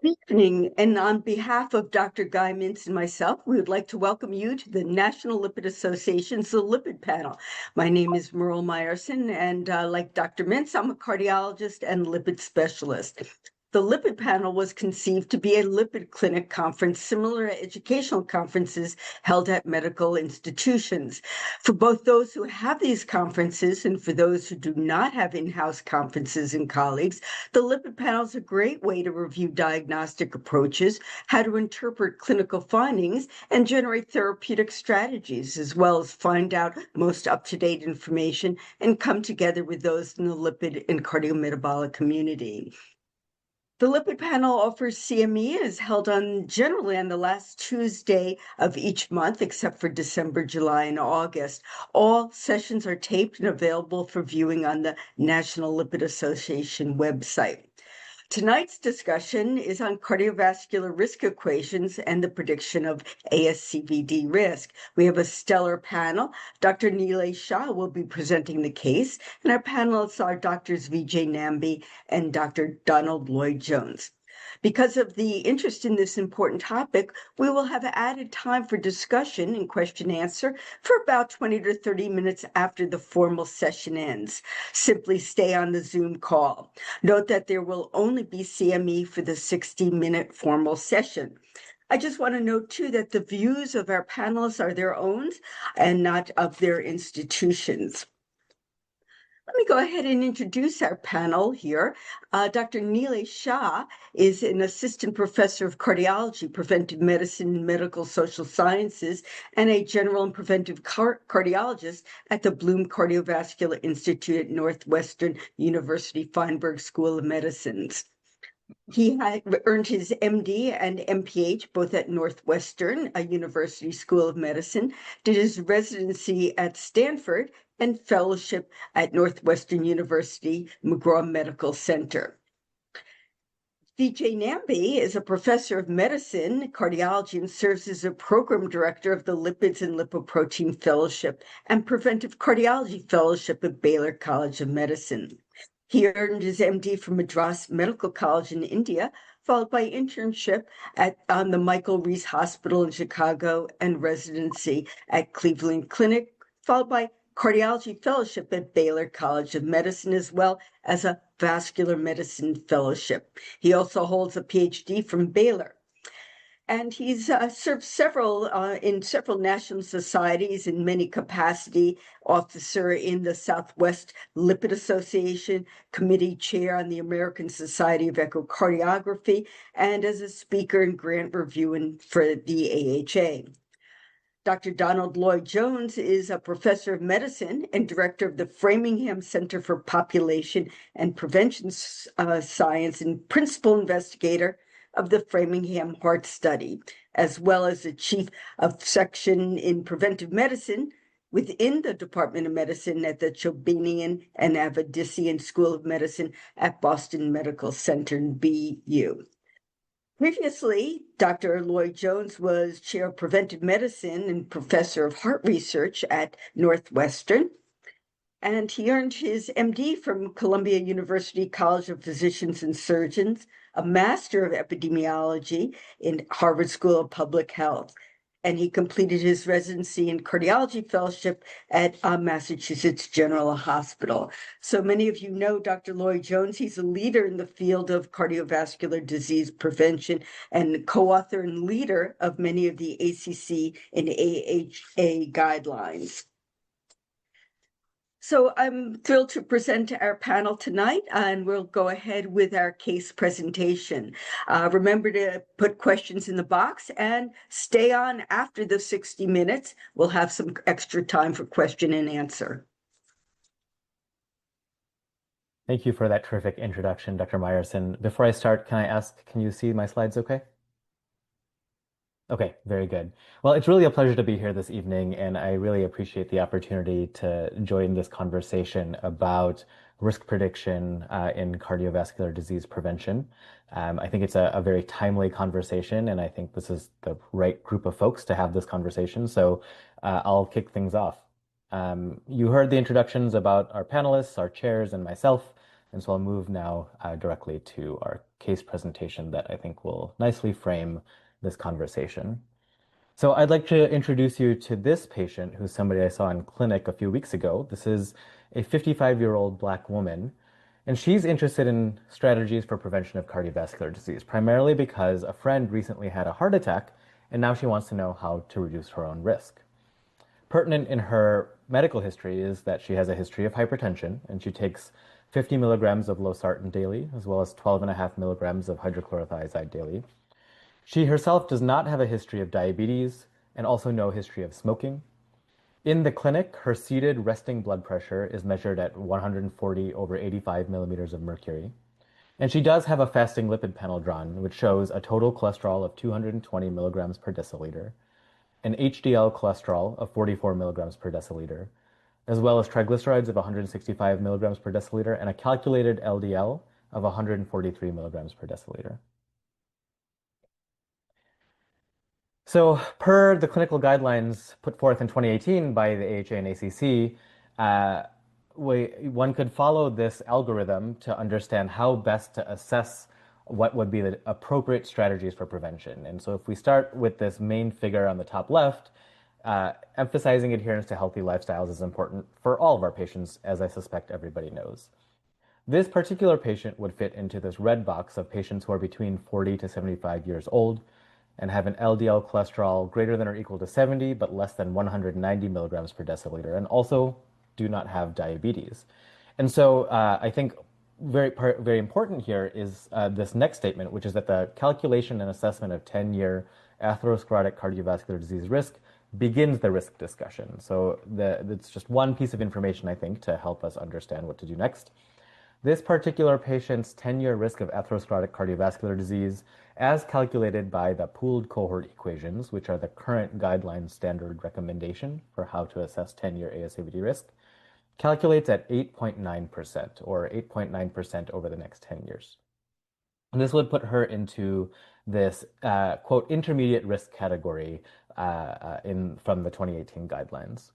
Good evening, and on behalf of Dr. Guy Mintz and myself, we would like to welcome you to the National Lipid Association's The Lipid Panel. My name is Merle Meyerson, and like Dr. Mintz, I'm a cardiologist and lipid specialist. The Lipid Panel was conceived to be a lipid clinic conference similar to educational conferences held at medical institutions. For both those who have these conferences and for those who do not have in-house conferences and colleagues, the Lipid Panel is a great way to review diagnostic approaches, how to interpret clinical findings, and generate therapeutic strategies, as well as find out most up-to-date information and come together with those in the lipid and cardiometabolic community. The Lipid Panel offers CME and is held generally on the last Tuesday of each month, except for December, July, and August. All sessions are taped and available for viewing on the National Lipid Association website. Tonight's discussion is on cardiovascular risk equations and the prediction of ASCVD risk. We have a stellar panel. Dr. Nilay Shah will be presenting the case, and our panelists are Drs. Vijay Nambi and Dr. Donald Lloyd-Jones. Because of the interest in this important topic, we will have added time for discussion and question answer for about 20 to 30 minutes after the formal session ends. Simply stay on the Zoom call. Note that there will only be CME for the 60-minute formal session. I just want to note, too, that the views of our panelists are their own and not of their institutions. Let me go ahead and introduce our panel here. Dr. Nilay Shah is an assistant professor of cardiology, preventive medicine, and medical social sciences, and a general and preventive cardiologist at the Bloom Cardiovascular Institute at Northwestern University Feinberg School of Medicine. He had earned his MD and MPH both at Northwestern University School of Medicine, did his residency at Stanford, and fellowship at Northwestern University McGraw Medical Center. Vijay Nambi is a professor of medicine, cardiology, and serves as a program director of the Lipids and Lipoprotein Fellowship and Preventive Cardiology Fellowship at Baylor College of Medicine. He earned his MD from Madras Medical College in India, followed by internship at the Michael Reese Hospital in Chicago and residency at Cleveland Clinic, followed by cardiology fellowship at Baylor College of Medicine, as well as a vascular medicine fellowship. He also holds a PhD from Baylor. And he's served in several national societies in many capacity, officer in the Southwest Lipid Association, committee chair on the American Society of Echocardiography, and as a speaker and grant reviewing for the AHA. Dr. Donald Lloyd-Jones is a professor of medicine and director of the Framingham Center for Population and Prevention Science and principal investigator of the Framingham Heart Study, as well as the chief of section in preventive medicine within the Department of Medicine at the Chobanian and Avedissian School of Medicine at Boston Medical Center, BU. Previously, Dr. Lloyd-Jones was chair of preventive medicine and professor of heart research at Northwestern, and he earned his MD from Columbia University College of Physicians and Surgeons, a master of epidemiology in Harvard School of Public Health, and he completed his residency in cardiology fellowship at Massachusetts General Hospital. So many of you know Dr. Lloyd-Jones. He's a leader in the field of cardiovascular disease prevention and co-author and leader of many of the ACC and AHA guidelines. So I'm thrilled to present our panel tonight, and we'll go ahead with our case presentation. Remember to put questions in the box and stay on after the 60 minutes. We'll have some extra time for question and answer. Thank you for that terrific introduction, Dr. Meyerson. Before I start, can I ask, can you see my slides okay? Okay, very good. Well, it's really a pleasure to be here this evening, and I really appreciate the opportunity to join this conversation about risk prediction in cardiovascular disease prevention. I think it's a very timely conversation, and I think this is the right group of folks to have this conversation. So I'll kick things off. You heard the introductions about our panelists, our chairs, and myself. And so I'll move now directly to our case presentation that I think will nicely frame this conversation. So I'd like to introduce you to this patient who's somebody I saw in clinic a few weeks ago. This is a 55-year-old Black woman, and she's interested in strategies for prevention of cardiovascular disease, primarily because a friend recently had a heart attack, and now she wants to know how to reduce her own risk. Pertinent in her medical history is that she has a history of hypertension, and she takes 50 milligrams of losartan daily, as well as 12.5 milligrams of hydrochlorothiazide daily. She herself does not have a history of diabetes and also no history of smoking. In the clinic, her seated resting blood pressure is measured at 140 over 85 millimeters of mercury. And she does have a fasting lipid panel drawn, which shows a total cholesterol of 220 milligrams per deciliter, an HDL cholesterol of 44 milligrams per deciliter, as well as triglycerides of 165 milligrams per deciliter, and a calculated LDL of 143 milligrams per deciliter. So, per the clinical guidelines put forth in 2018 by the AHA and ACC, one could follow this algorithm to understand how best to assess what would be the appropriate strategies for prevention. And so if we start with this main figure on the top left, emphasizing adherence to healthy lifestyles is important for all of our patients, as I suspect everybody knows. This particular patient would fit into this red box of patients who are between 40 to 75 years old and have an LDL cholesterol greater than or equal to 70, but less than 190 milligrams per deciliter, and also do not have diabetes. And so I think very important here is this next statement, which is that the calculation and assessment of 10-year atherosclerotic cardiovascular disease risk begins the risk discussion. So it's just one piece of information, I think, to help us understand what to do next. This particular patient's 10-year risk of atherosclerotic cardiovascular disease, as calculated by the pooled cohort equations, which are the current guideline standard recommendation for how to assess 10-year ASCVD risk, calculates at 8.9%, or 8.9% over the next 10 years. And this would put her into this, quote, intermediate risk category from the 2018 guidelines.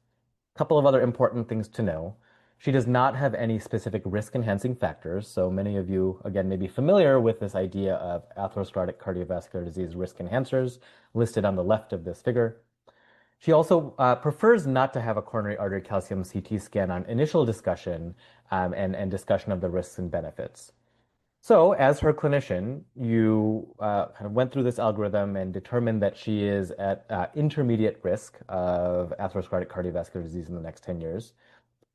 A couple of other important things to know. She does not have any specific risk-enhancing factors, so many of you, again, may be familiar with this idea of atherosclerotic cardiovascular disease risk enhancers listed on the left of this figure. She also prefers not to have a coronary artery calcium CT scan on initial discussion and discussion of the risks and benefits. So, as her clinician, you kind of went through this algorithm and determined that she is at intermediate risk of atherosclerotic cardiovascular disease in the next 10 years.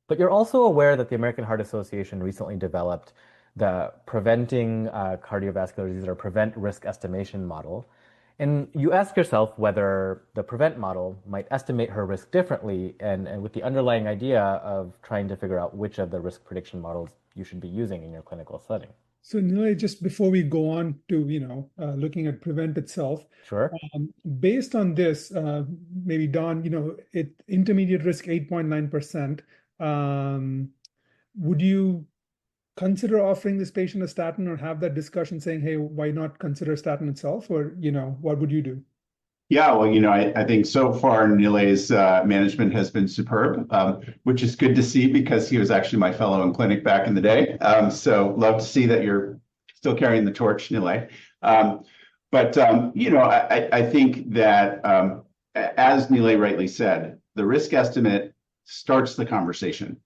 But you're also aware that the American Heart Association recently developed the Preventing Cardiovascular Disease or Prevent Risk Estimation model. And you ask yourself whether the PREVENT model might estimate her risk differently and with the underlying idea of trying to figure out which of the risk prediction models you should be using in your clinical setting. So Nilay, just before we go on to, looking at PREVENT itself, Sure. Based on this, maybe Don, intermediate risk 8.9%, would you consider offering this patient a statin or have that discussion saying, hey, why not consider statin itself? Or, what would you do? Yeah, well, I think so far Nilay's management has been superb, which is good to see because he was actually my fellow in clinic back in the day. So love to see that you're still carrying the torch, Nilay. I think that as Nilay rightly said, the risk estimate starts the conversation.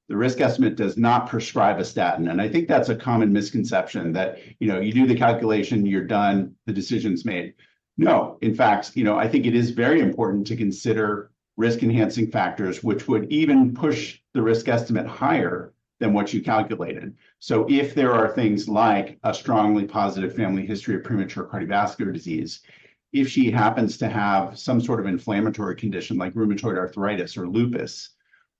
The risk estimate does not prescribe a statin. And I think that's a common misconception that, you do the calculation, you're done, the decision's made. No, in fact, I think it is very important to consider risk enhancing factors, which would even push the risk estimate higher than what you calculated. So if there are things like a strongly positive family history of premature cardiovascular disease, if she happens to have some sort of inflammatory condition like rheumatoid arthritis or lupus,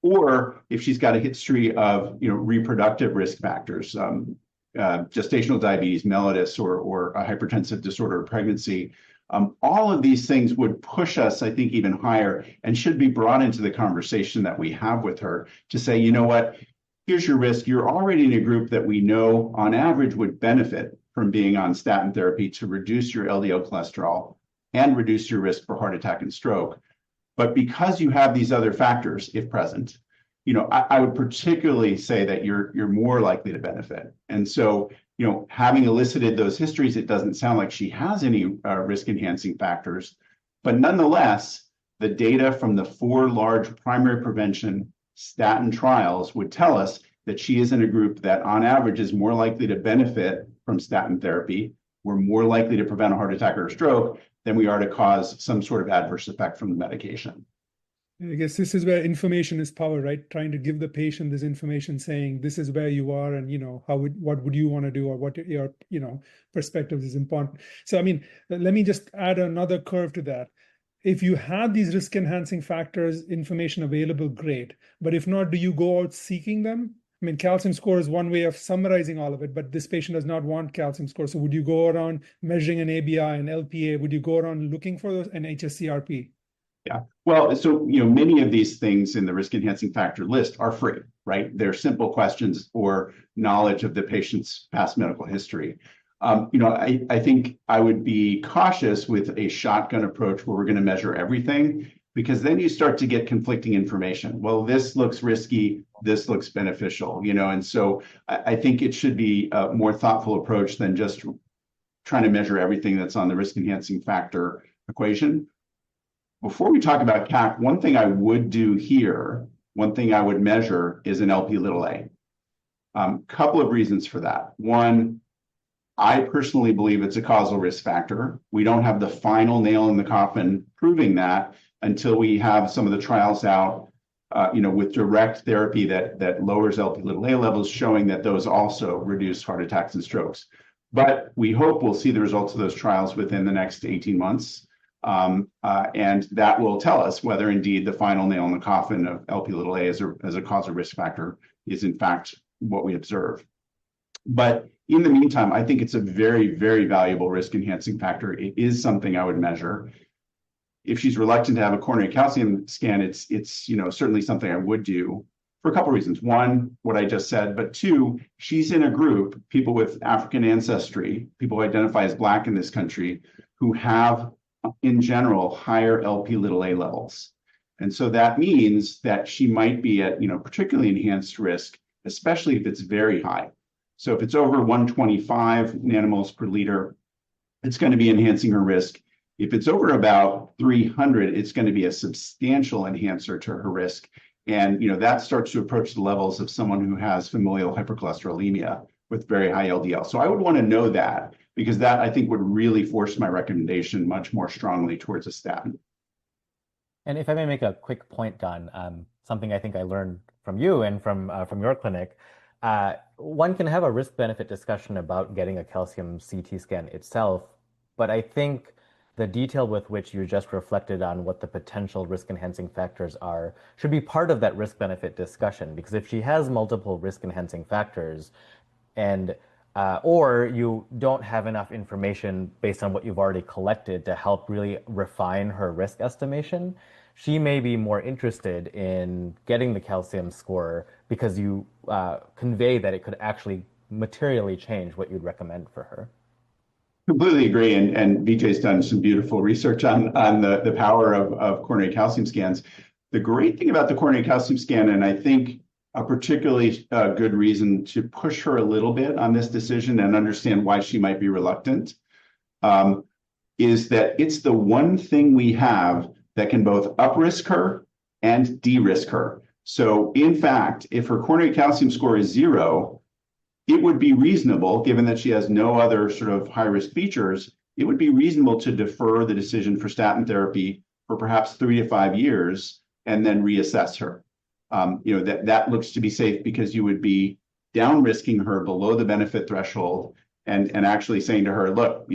or if she's got a history of reproductive risk factors, gestational diabetes, mellitus, or a hypertensive disorder of pregnancy, all of these things would push us, I think, even higher and should be brought into the conversation that we have with her to say, you know what, here's your risk. You're already in a group that we know on average would benefit from being on statin therapy to reduce your LDL cholesterol and reduce your risk for heart attack and stroke. But because you have these other factors, if present, I would particularly say that you're more likely to benefit. And so, having elicited those histories, it doesn't sound like she has any risk enhancing factors, but nonetheless, the data from the 4 large primary prevention statin trials would tell us that she is in a group that on average is more likely to benefit from statin therapy. We're more likely to prevent a heart attack or a stroke than we are to cause some sort of adverse effect from the medication. I guess this is where information is power, right? Trying to give the patient this information saying, this is where you are and, what would you want to do, or what your, perspective is important. So, I mean, let me just add another curve to that. If you have these risk enhancing factors, information available, great. But if not, do you go out seeking them? I mean, calcium score is one way of summarizing all of it, but this patient does not want calcium score. So would you go around measuring an ABI and LPA? Would you go around looking for those, an HSCRP? Yeah, well, so many of these things in the risk enhancing factor list are free, right? They're simple questions or knowledge of the patient's past medical history. I think I would be cautious with a shotgun approach where we're going to measure everything, because then you start to get conflicting information. Well, this looks risky, this looks beneficial, and so I think it should be a more thoughtful approach than just trying to measure everything that's on the risk enhancing factor equation. Before we talk about CAC, one thing I would do here, one thing I would measure is an Lp(a). Couple of reasons for that. One, I personally believe it's a causal risk factor. We don't have the final nail in the coffin proving that until we have some of the trials out, with direct therapy that lowers Lp(a) levels, showing that those also reduce heart attacks and strokes. But we hope we'll see the results of those trials within the next 18 months. And that will tell us whether indeed the final nail in the coffin of Lp(a) as a causal risk factor is in fact what we observe. But in the meantime, I think it's a very, very valuable risk enhancing factor. It is something I would measure. If she's reluctant to have a coronary calcium scan, it's certainly something I would do for a couple of reasons. One, what I just said, but two, she's in a group, people with African ancestry, people who identify as Black in this country, who have in general higher Lp(a) levels. And so that means that she might be at particularly enhanced risk, especially if it's very high. So if it's over 125 nanomoles per liter, it's going to be enhancing her risk. If it's over about 300, it's going to be a substantial enhancer to her risk. And that starts to approach the levels of someone who has familial hypercholesterolemia with very high LDL. So I would want to know that, because that I think would really force my recommendation much more strongly towards a statin. And if I may make a quick point, Don, something I think I learned from you and from your clinic, one can have a risk-benefit discussion about getting a calcium CT scan itself, but I think the detail with which you just reflected on what the potential risk-enhancing factors are should be part of that risk-benefit discussion, because if she has multiple risk-enhancing factors and or you don't have enough information based on what you've already collected to help really refine her risk estimation, she may be more interested in getting the calcium score because you convey that it could actually materially change what you'd recommend for her. Completely agree, and Vijay's done some beautiful research on the power of coronary calcium scans. The great thing about the coronary calcium scan, and I think a particularly good reason to push her a little bit on this decision and understand why she might be reluctant, is that it's the one thing we have that can both up-risk her and de-risk her. So in fact, if her coronary calcium score is 0, it would be reasonable, given that she has no other sort of high-risk features, it would be reasonable to defer the decision for statin therapy for perhaps 3 to 5 years and then reassess her. That looks to be safe, because you would be down risking her below the benefit threshold and actually saying to her, look,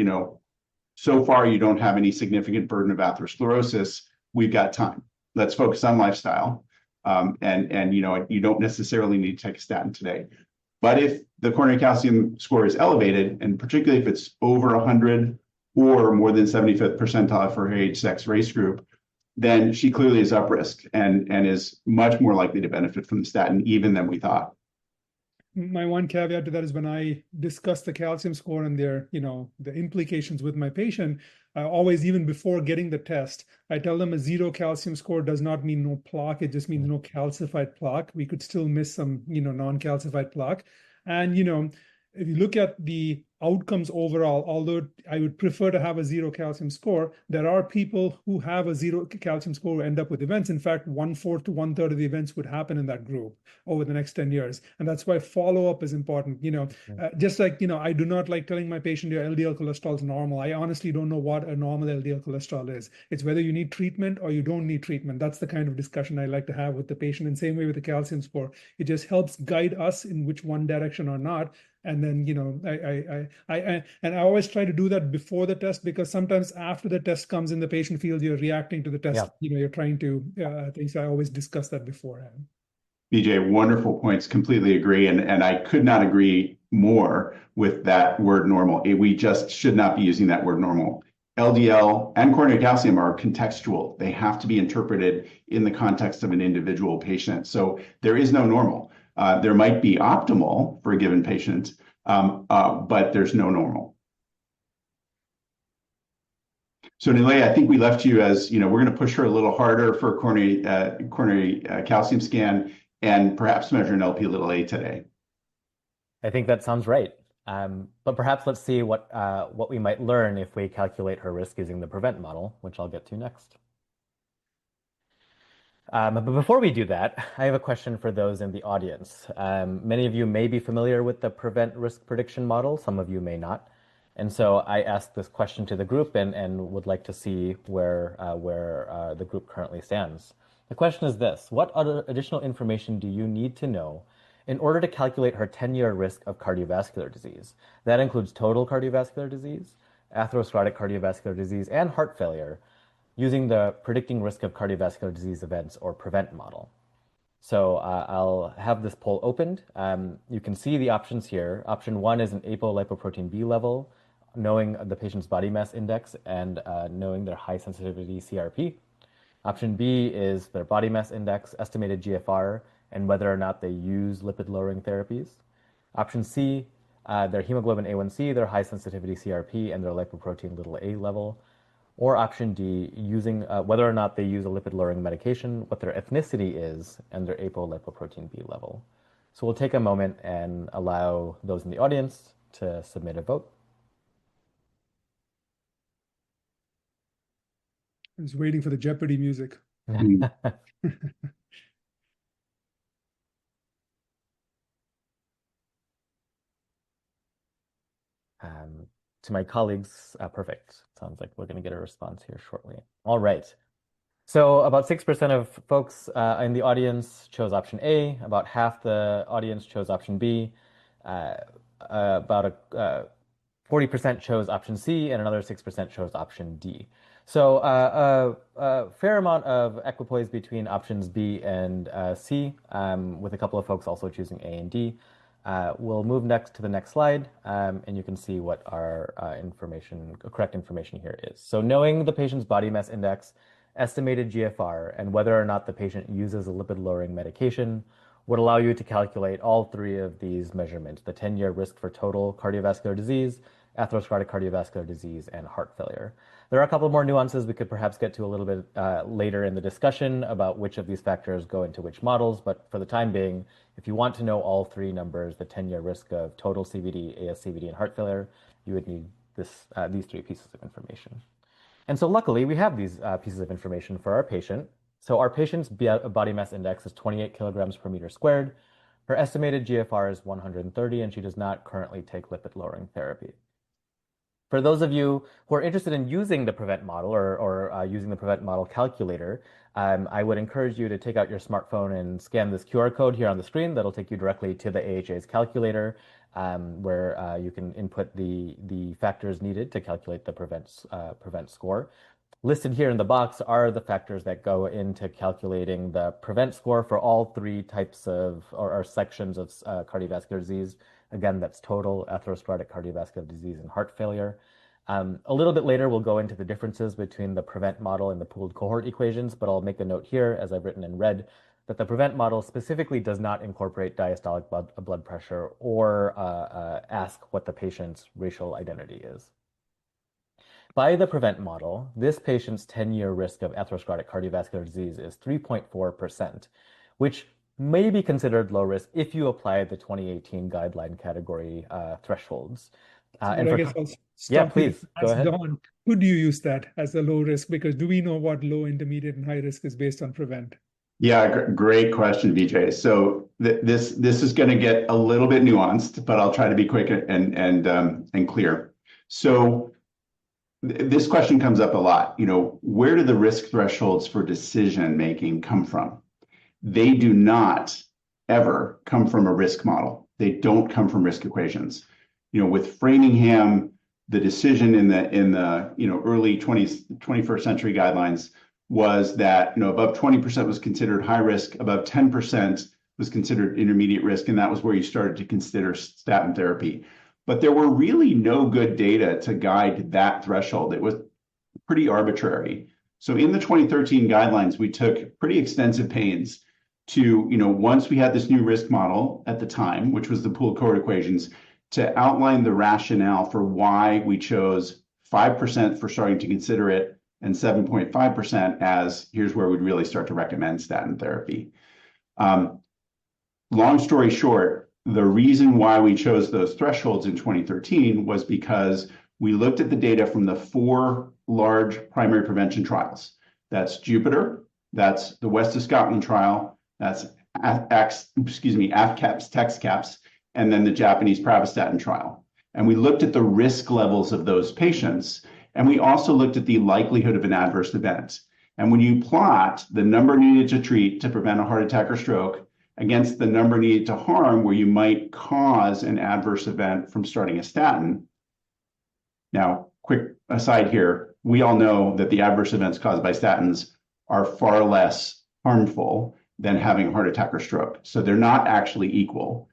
so far you don't have any significant burden of atherosclerosis. We've got time. Let's focus on lifestyle. And you don't necessarily need to take a statin today. But if the coronary calcium score is elevated, and particularly if it's over 100 or more than 75th percentile for her age, sex, race group, then she clearly is up risk and is much more likely to benefit from the statin even than we thought. my one caveat to that is when I discuss the calcium score and their, the implications with my patient, I always, even before getting the test, I tell them a 0 calcium score does not mean no plaque. It just means no calcified plaque. We could still miss some, non-calcified plaque. And, if you look at the outcomes overall, although I would prefer to have a 0 calcium score, there are people who have a 0 calcium score who end up with events. In fact, 1/4 to 1/3 of the events would happen in that group over the next 10 years. And that's why follow-up is important. Just like, I do not like telling my patient your LDL cholesterol is normal. I honestly don't know what a normal LDL cholesterol is. It's whether you need treatment or you don't need treatment. That's the kind of discussion I like to have with the patient. And same way with the calcium score. It just helps guide us in which one direction or not. And then, I always try to do that before the test, because sometimes after the test comes in, the patient feels you're reacting to the test. You're trying to things. I always discuss that beforehand. Vijay, wonderful points. Completely agree. And I could not agree more with that word normal. We just should not be using that word normal. LDL and coronary calcium are contextual. They have to be interpreted in the context of an individual patient. So there is no normal. There might be optimal for a given patient, but there's no normal. So Nilay, I think we left you as, we're going to push her a little harder for coronary calcium scan and perhaps measure an Lp(a) today. I think that sounds right. But perhaps let's see what we might learn if we calculate her risk using the PREVENT model, which I'll get to next. But before we do that, I have a question for those in the audience. Many of you may be familiar with the PREVENT risk prediction model. Some of you may not. And so I asked this question to the group and would like to see where the group currently stands. The question is this: what other additional information do you need to know in order to calculate her 10-year risk of cardiovascular disease? That includes total cardiovascular disease, atherosclerotic cardiovascular disease, and heart failure, using the predicting risk of cardiovascular disease events or PREVENT model. So I'll have this poll opened. You can see the options here. Option 1 is an apolipoprotein B level, knowing the patient's body mass index and knowing their high sensitivity CRP. Option B is their body mass index, estimated GFR, and whether or not they use lipid-lowering therapies. Option C, their hemoglobin A1C, their high sensitivity CRP, and their lipoprotein(a) level. Or option D, using whether or not they use a lipid-lowering medication, what their ethnicity is, and their apolipoprotein B level. So we'll take a moment and allow those in the audience to submit a vote. I was waiting for the Jeopardy music. To my colleagues, perfect. Sounds like we're going to get a response here shortly. All right. So about 6% of folks in the audience chose option A. About half the audience chose option B. About 40% chose option C, and another 6% chose option D. So a fair amount of equipoise between options B and C, with a couple of folks also choosing A and D. We'll move next to the next slide, and you can see what our correct information here is. So knowing the patient's body mass index, estimated GFR, and whether or not the patient uses a lipid-lowering medication would allow you to calculate all three of these measurements: the 10-year risk for total cardiovascular disease, atherosclerotic cardiovascular disease, and heart failure. There are a couple more nuances we could perhaps get to a little bit later in the discussion about which of these factors go into which models, but for the time being, if you want to know all three numbers, the 10-year risk of total CVD, ASCVD, and heart failure, you would need these three pieces of information. And so luckily, we have these pieces of information for our patient. So our patient's body mass index is 28 kilograms per meter squared. Her estimated GFR is 130, and she does not currently take lipid-lowering therapy. For those of you who are interested in using the PREVENT model or using the PREVENT model calculator, I would encourage you to take out your smartphone and scan this QR code here on the screen. That'll take you directly to the AHA's calculator, where you can input the factors needed to calculate the PREVENT score. Listed here in the box are the factors that go into calculating the PREVENT score for all three types of or sections of cardiovascular disease. Again, that's total, atherosclerotic cardiovascular disease, and heart failure. A little bit later, we'll go into the differences between the PREVENT model and the pooled cohort equations, but I'll make a note here, as I've written in red, that the PREVENT model specifically does not incorporate diastolic blood pressure or ask what the patient's racial identity is. By the PREVENT model, this patient's 10-year risk of atherosclerotic cardiovascular disease is 3.4%, which may be considered low risk if you apply the 2018 guideline category thresholds. And I guess I'll stop yeah, please go ahead. Don, could you use that as a low risk? Because do we know what low, intermediate, and high risk is based on PREVENT? Yeah, great question, Vijay. So this is going to get a little bit nuanced, but I'll try to be quick and clear. So this question comes up a lot. Where do the risk thresholds for decision making come from? They do not ever come from a risk model. They don't come from risk equations. With Framingham, the decision in the early 21st century guidelines was that above 20% was considered high risk, above 10% was considered intermediate risk, and that was where you started to consider statin therapy. But there were really no good data to guide that threshold. It was pretty arbitrary. So in the 2013 guidelines, we took pretty extensive pains to, once we had this new risk model at the time, which was the pooled cohort equations, to outline the rationale for why we chose 5% for starting to consider it and 7.5% as here's where we'd really start to recommend statin therapy. Long story short, the reason why we chose those thresholds in 2013 was because we looked at the data from the 4 large primary prevention trials. That's Jupiter, that's the West of Scotland trial, that's AFCAPS, TEXCAPS, and then the Japanese pravastatin trial. And we looked at the risk levels of those patients, and we also looked at the likelihood of an adverse event. And when you plot the number needed to treat to prevent a heart attack or stroke against the number needed to harm where you might cause an adverse event from starting a statin. Now, quick aside here, we all know that the adverse events caused by statins are far less harmful than having a heart attack or stroke. So they're not actually equal.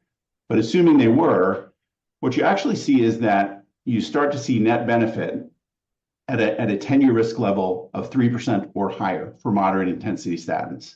But assuming they were, what you actually see is that you start to see net benefit at a 10-year risk level of 3% or higher for moderate intensity statins.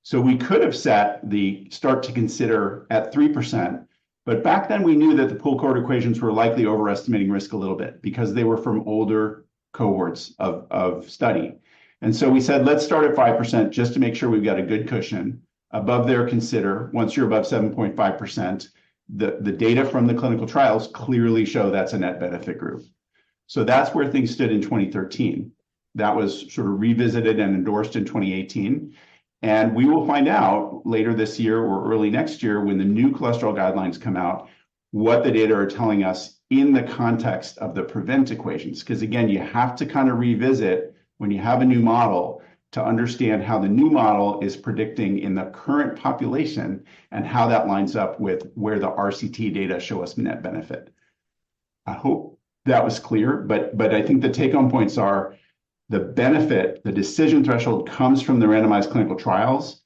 So we could have set the start to consider at 3%, but back then we knew that the pooled cohort equations were likely overestimating risk a little bit because they were from older cohorts of study. And so we said, let's start at 5% just to make sure we've got a good cushion. Above there, consider, once you're above 7.5%, the data from the clinical trials clearly show that's a net benefit group. So that's where things stood in 2013. That was sort of revisited and endorsed in 2018. And we will find out later this year or early next year when the new cholesterol guidelines come out, what the data are telling us in the context of the PREVENT equations. Because again, you have to kind of revisit when you have a new model to understand how the new model is predicting in the current population and how that lines up with where the RCT data show us net benefit. I hope that was clear, but I think the take-home points are the benefit, the decision threshold comes from the randomized clinical trials.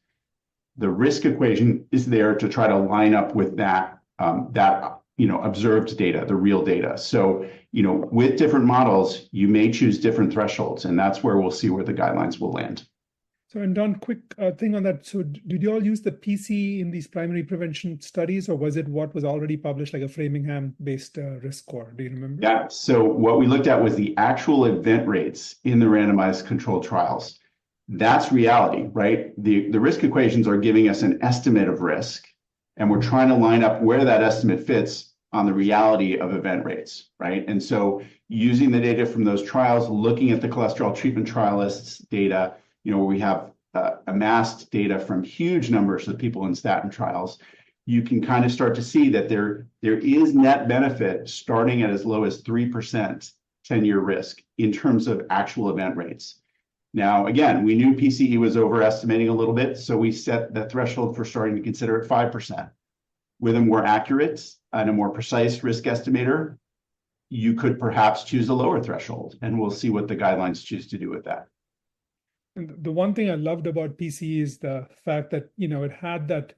The risk equation is there to try to line up with that observed data, the real data. So, with different models, you may choose different thresholds, and that's where we'll see where the guidelines will land. So, and Don, quick thing on that. So did you all use the PC in these primary prevention studies, or was it what was already published, like a Framingham-based risk score? Do you remember? Yeah, so what we looked at was the actual event rates in the randomized controlled trials. That's reality, right? The risk equations are giving us an estimate of risk, and we're trying to line up where that estimate fits on the reality of event rates, right? And so using the data from those trials, looking at the cholesterol treatment trialists' data, where we have amassed data from huge numbers of people in statin trials, you can kind of start to see that there is net benefit starting at as low as 3% 10-year risk in terms of actual event rates. Now, again, we knew PCE was overestimating a little bit, so we set the threshold for starting to consider at 5%. With a more accurate and a more precise risk estimator, you could perhaps choose a lower threshold, and we'll see what the guidelines choose to do with that. And the one thing I loved about PCE is the fact that, it had that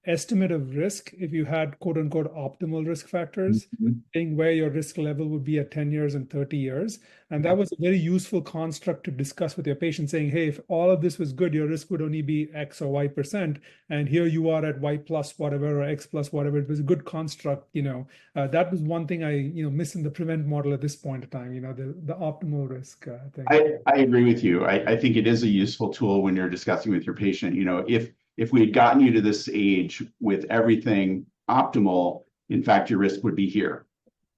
estimate of risk if you had quote unquote optimal risk factors, Mhm. saying where your risk level would be at 10 years and 30 years. And that was a very useful construct to discuss with your patient, saying, hey, if all of this was good, your risk would only be X or Y%. And here you are at Y plus whatever or X plus whatever. It was a good construct, that was one thing I, miss in the prevent model at this point in time, the optimal risk thing. I agree with you. I think it is a useful tool when you're discussing with your patient. If we had gotten you to this age with everything optimal, in fact, your risk would be here.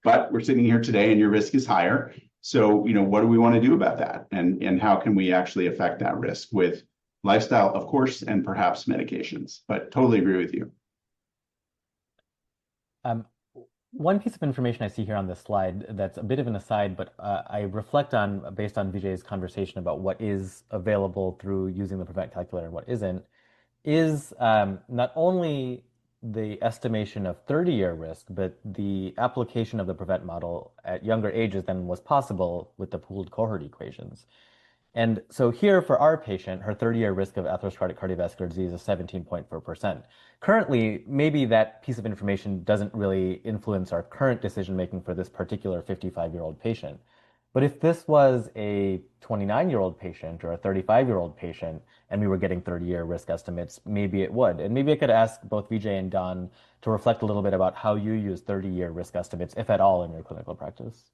But we're sitting here today and your risk is higher. So, what do we want to do about that? And how can we actually affect that risk with lifestyle, of course, and perhaps medications? But totally agree with you. One piece of information I see here on this slide that's a bit of an aside, but I reflect on based on Vijay's conversation about what is available through using the prevent calculator and what isn't, is not only the estimation of 30-year risk, but the application of the prevent model at younger ages than was possible with the pooled cohort equations. And so here for our patient, her 30-year risk of atherosclerotic cardiovascular disease is 17.4%. Currently, maybe that piece of information doesn't really influence our current decision-making for this particular 55-year-old patient. But if this was a 29-year-old patient or a 35-year-old patient, and we were getting 30-year risk estimates, maybe it would. And maybe I could ask both Vijay and Don to reflect a little bit about how you use 30-year risk estimates, if at all, in your clinical practice.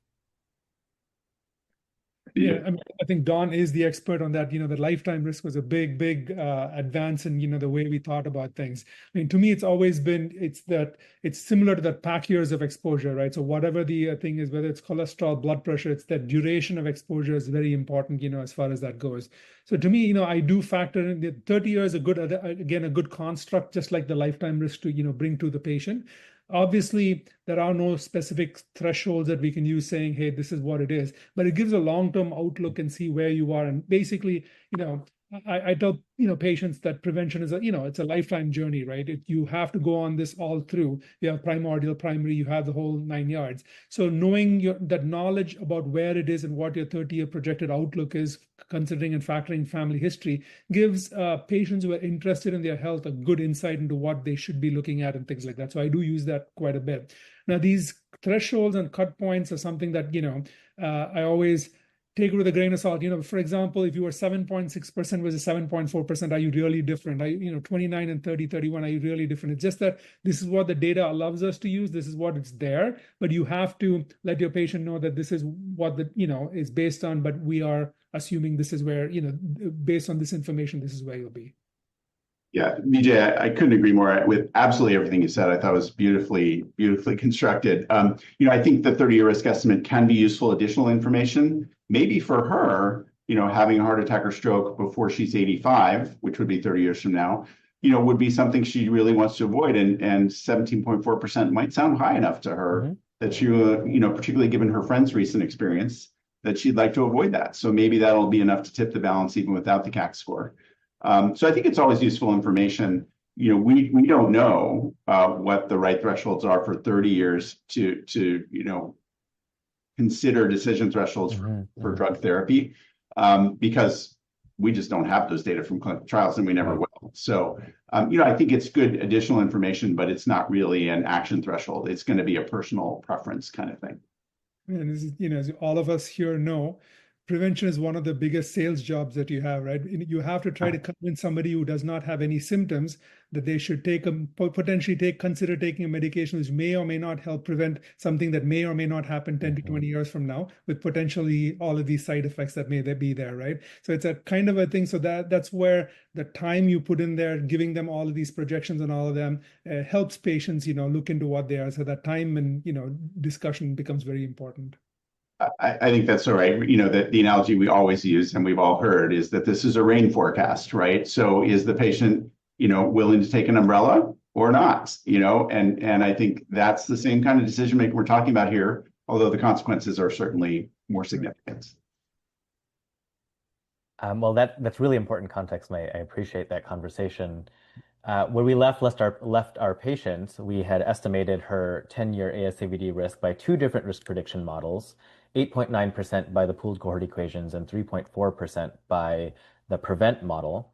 Yeah, I mean, I think Don is the expert on that. The lifetime risk was a big advance in, the way we thought about things. I mean, to me, it's always been, it's similar to that pack years of exposure, right? So whatever the thing is, whether it's cholesterol, blood pressure, it's that duration of exposure is very important, as far as that goes. So to me, I do factor in the 30 years, a good construct, just like the lifetime risk to, bring to the patient. Obviously, there are no specific thresholds that we can use saying, hey, this is what it is, but it gives a long-term outlook and see where you are. And basically, I tell patients that prevention is it's a lifetime journey, right? You have to go on this all through. You have primordial, primary, you have the whole 9 yards. So knowing that knowledge about where it is and what your 30-year projected outlook is, considering and factoring family history, gives patients who are interested in their health a good insight into what they should be looking at and things like that. So I do use that quite a bit. Now, these thresholds and cut points are something that I always take it with a grain of salt. For example, if you were 7.6% versus 7.4%, are you really different? 29 and 30, 31, are you really different? It's just that this is what the data allows us to use. This is what it's there, but you have to let your patient know that this is what is based on, but we are assuming this is where, based on this information, this is where you'll be. Yeah, Vijay, I couldn't agree more with absolutely everything you said. I thought it was beautifully constructed. I think the 30-year risk estimate can be useful additional information. Maybe for her, having a heart attack or stroke before she's 85, which would be 30 years from now, would be something she really wants to avoid. And 17.4% might sound high enough to her that she, particularly given her friend's recent experience, that she'd like to avoid that. So maybe that'll be enough to tip the balance even without the CAC score. So I think it's always useful information. We don't know what the right thresholds are for 30 years to consider decision thresholds for drug therapy because we just don't have those data from clinical trials and we never will. So, I think it's good additional information, but it's not really an action threshold. It's going to be a personal preference kind of thing. And as all of us here know, prevention is one of the biggest sales jobs that you have, right? You have to try to convince somebody who does not have any symptoms that they should consider taking a medication which may or may not help prevent something that may or may not happen 10 to 20 years from now, with potentially all of these side effects that may be there, right? So it's a kind of a thing. So that's where the time you put in there, giving them all of these projections and all of them helps patients, look into what they are. So that time and, discussion becomes very important. I think that's all right. That the analogy we always use and we've all heard is that this is a rain forecast, right? So is the patient, willing to take an umbrella or not? And I think that's the same kind of decision making we're talking about here, although the consequences are certainly more significant. Well, that's really important context, and I appreciate that conversation. When we left our patients, we had estimated her 10-year ASCVD risk by two different risk prediction models, 8.9% by the pooled cohort equations and 3.4% by the prevent model.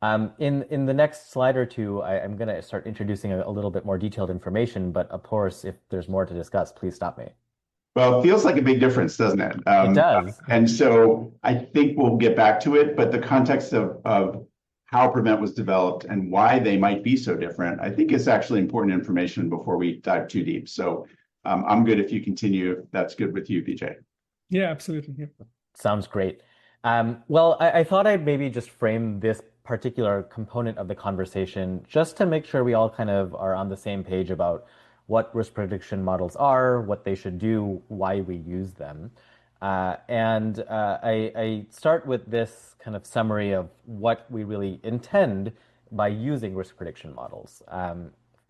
In the next slide or two, I'm going to start introducing a little bit more detailed information, but of course, if there's more to discuss, please stop me. Well, it feels like a big difference, doesn't it? It does. And so I think we'll get back to it, but the context of how Prevent was developed and why they might be so different, I think is actually important information before we dive too deep. So I'm good if you continue, if that's good with you, Vijay. Yeah, absolutely. Yeah. Sounds great. Well, I thought I'd maybe just frame this particular component of the conversation just to make sure we all kind of are on the same page about what risk prediction models are, what they should do, why we use them. I start with this kind of summary of what we really intend by using risk prediction models.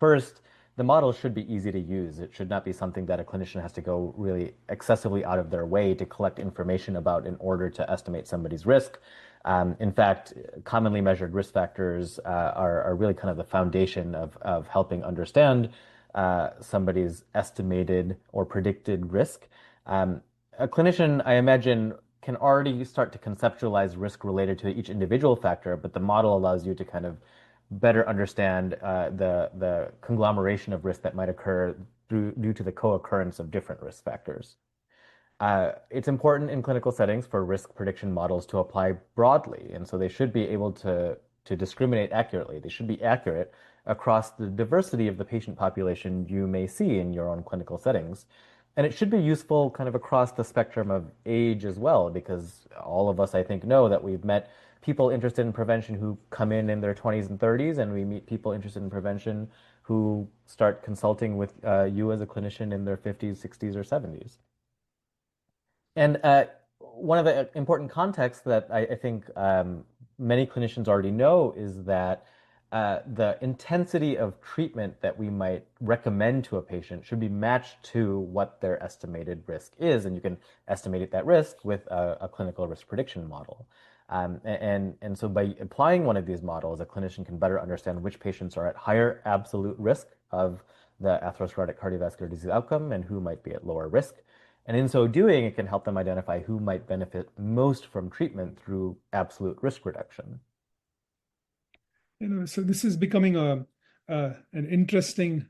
First, the model should be easy to use. It should not be something that a clinician has to go really excessively out of their way to collect information about in order to estimate somebody's risk. In fact, commonly measured risk factors are really kind of the foundation of helping understand somebody's estimated or predicted risk. A clinician, I imagine, can already start to conceptualize risk related to each individual factor, but the model allows you to kind of better understand the conglomeration of risk that might occur due to the co-occurrence of different risk factors. It's important in clinical settings for risk prediction models to apply broadly, and so they should be able to discriminate accurately. They should be accurate across the diversity of the patient population you may see in your own clinical settings. And it should be useful kind of across the spectrum of age as well, because all of us, I think, know that we've met people interested in prevention who come in their 20s and 30s, and we meet people interested in prevention who start consulting with you as a clinician in their 50s, 60s, or 70s. And one of the important contexts that I think many clinicians already know is that the intensity of treatment that we might recommend to a patient should be matched to what their estimated risk is. And you can estimate that risk with a clinical risk prediction model. And so by applying one of these models, a clinician can better understand which patients are at higher absolute risk of the atherosclerotic cardiovascular disease outcome and who might be at lower risk. And in so doing, it can help them identify who might benefit most from treatment through absolute risk reduction. So this is becoming an interesting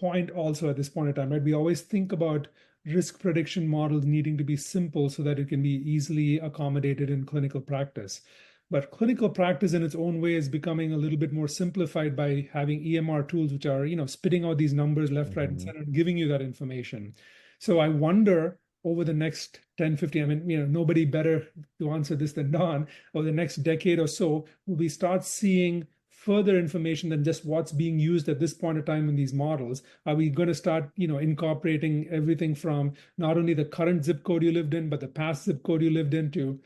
point also at this point in time, right? We always think about risk prediction models needing to be simple so that it can be easily accommodated in clinical practice. But clinical practice in its own way is becoming a little bit more simplified by having EMR tools, which are, spitting out these numbers left, right, and center, and giving you that information. So I wonder, over the next 10, 15, I mean, nobody better to answer this than Don, over the next decade or so, will we start seeing further information than just what's being used at this point of time in these models? Are we going to start, incorporating everything from not only the current zip code you lived in, but the past zip code you lived in to,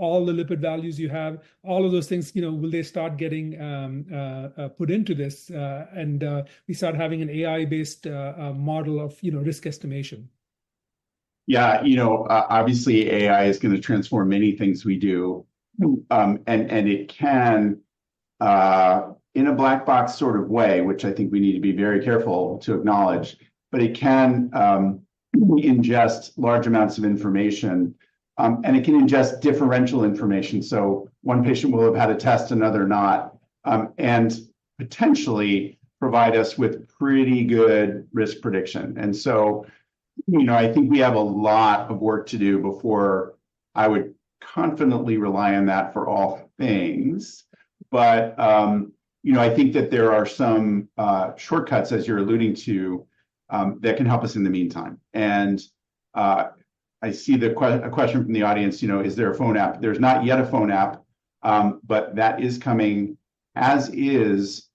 all the lipid values you have, all of those things, will they start getting put into this? And we start having an AI-based model of, risk estimation. Yeah, obviously AI is going to transform many things we do, and it can, in a black box sort of way, which I think we need to be very careful to acknowledge, but it can ingest large amounts of information, and it can ingest differential information. So one patient will have had a test, another not, and potentially provide us with pretty good risk prediction. And so, I think we have a lot of work to do before I would confidently rely on that for all things. But, I think that there are some shortcuts, as you're alluding to, that can help us in the meantime. And I see a question from the audience, is there a phone app? There's not yet a phone app, but that is coming, as is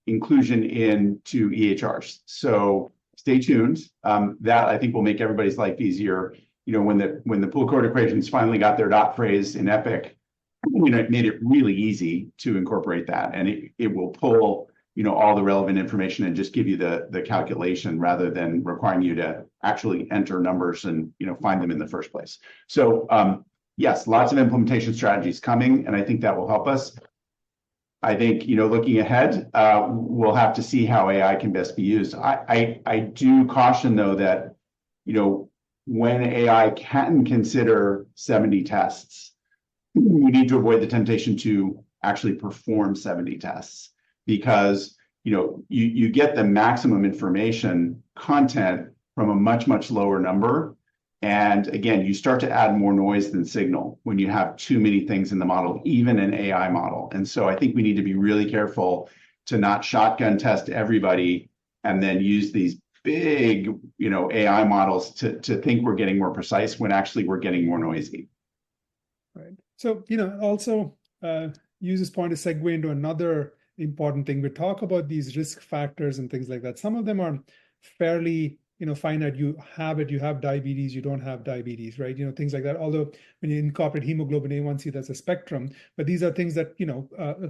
inclusion into EHRs. So stay tuned. That I think will make everybody's life easier. When the pull cord equations finally got their dot phrase in Epic, it made it really easy to incorporate that, and it will pull all the relevant information and just give you the calculation rather than requiring you to actually enter numbers and find them in the first place. So yes, lots of implementation strategies coming, and I think that will help us. I think, looking ahead, we'll have to see how AI can best be used. I do caution, though, that, when AI can consider 70 tests, we need to avoid the temptation to actually perform 70 tests because you get the maximum information content from a much lower number. And again, you start to add more noise than signal when you have too many things in the model, even an AI model. And so I think we need to be really careful to not shotgun test everybody and then use these big, AI models to think we're getting more precise when actually we're getting more noisy. Right. So, also use this point to segue into another important thing. We talk about these risk factors and things like that. Some of them are fairly finite. You have diabetes, you don't have diabetes, right? Things like that. Although when you incorporate hemoglobin A1C, that's a spectrum, but these are things that,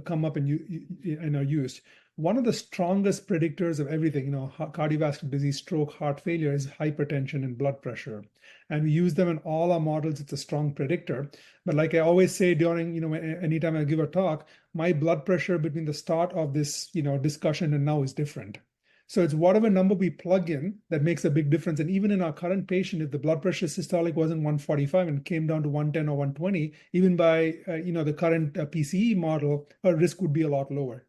come up and are used. One of the strongest predictors of everything, cardiovascular disease, stroke, heart failure is hypertension and blood pressure. And we use them in all our models. It's a strong predictor. But like I always say during, anytime I give a talk, my blood pressure between the start of this, discussion and now is different. So it's whatever number we plug in that makes a big difference. And even in our current patient, if the blood pressure systolic wasn't 145 and came down to 110 or 120, even by the current PCE model, her risk would be a lot lower.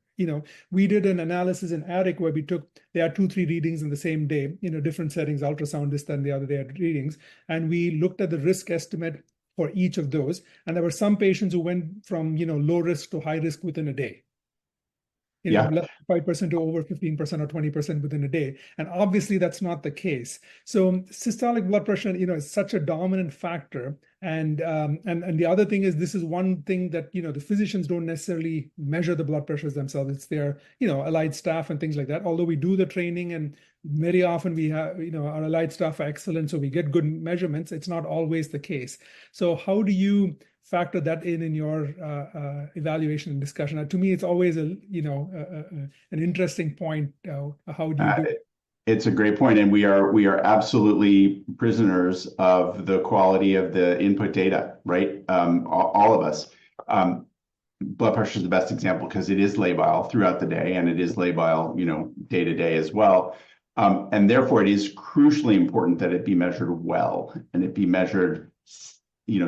We did an analysis in ARIC where they had 2-3 readings in the same day, different settings, ultrasound, this, then the other day had readings. And we looked at the risk estimate for each of those. And there were some patients who went from, low risk to high risk within a day. Less than 5% to over 15% or 20% within a day. And obviously that's not the case. So systolic blood pressure, is such a dominant factor. And the other thing is, this is one thing that, the physicians don't necessarily measure the blood pressures themselves. It's their, allied staff and things like that. Although we do the training and very often we have, our allied staff are excellent, so we get good measurements. It's not always the case. So how do you factor that in your evaluation and discussion? To me, it's always an interesting point. How do you do it? It's a great point, and we are absolutely prisoners of the quality of the input data, right? All of us. Blood pressure is the best example because it is labile throughout the day, and it is labile, day to day as well. And therefore, it is crucially important that it be measured well and it be measured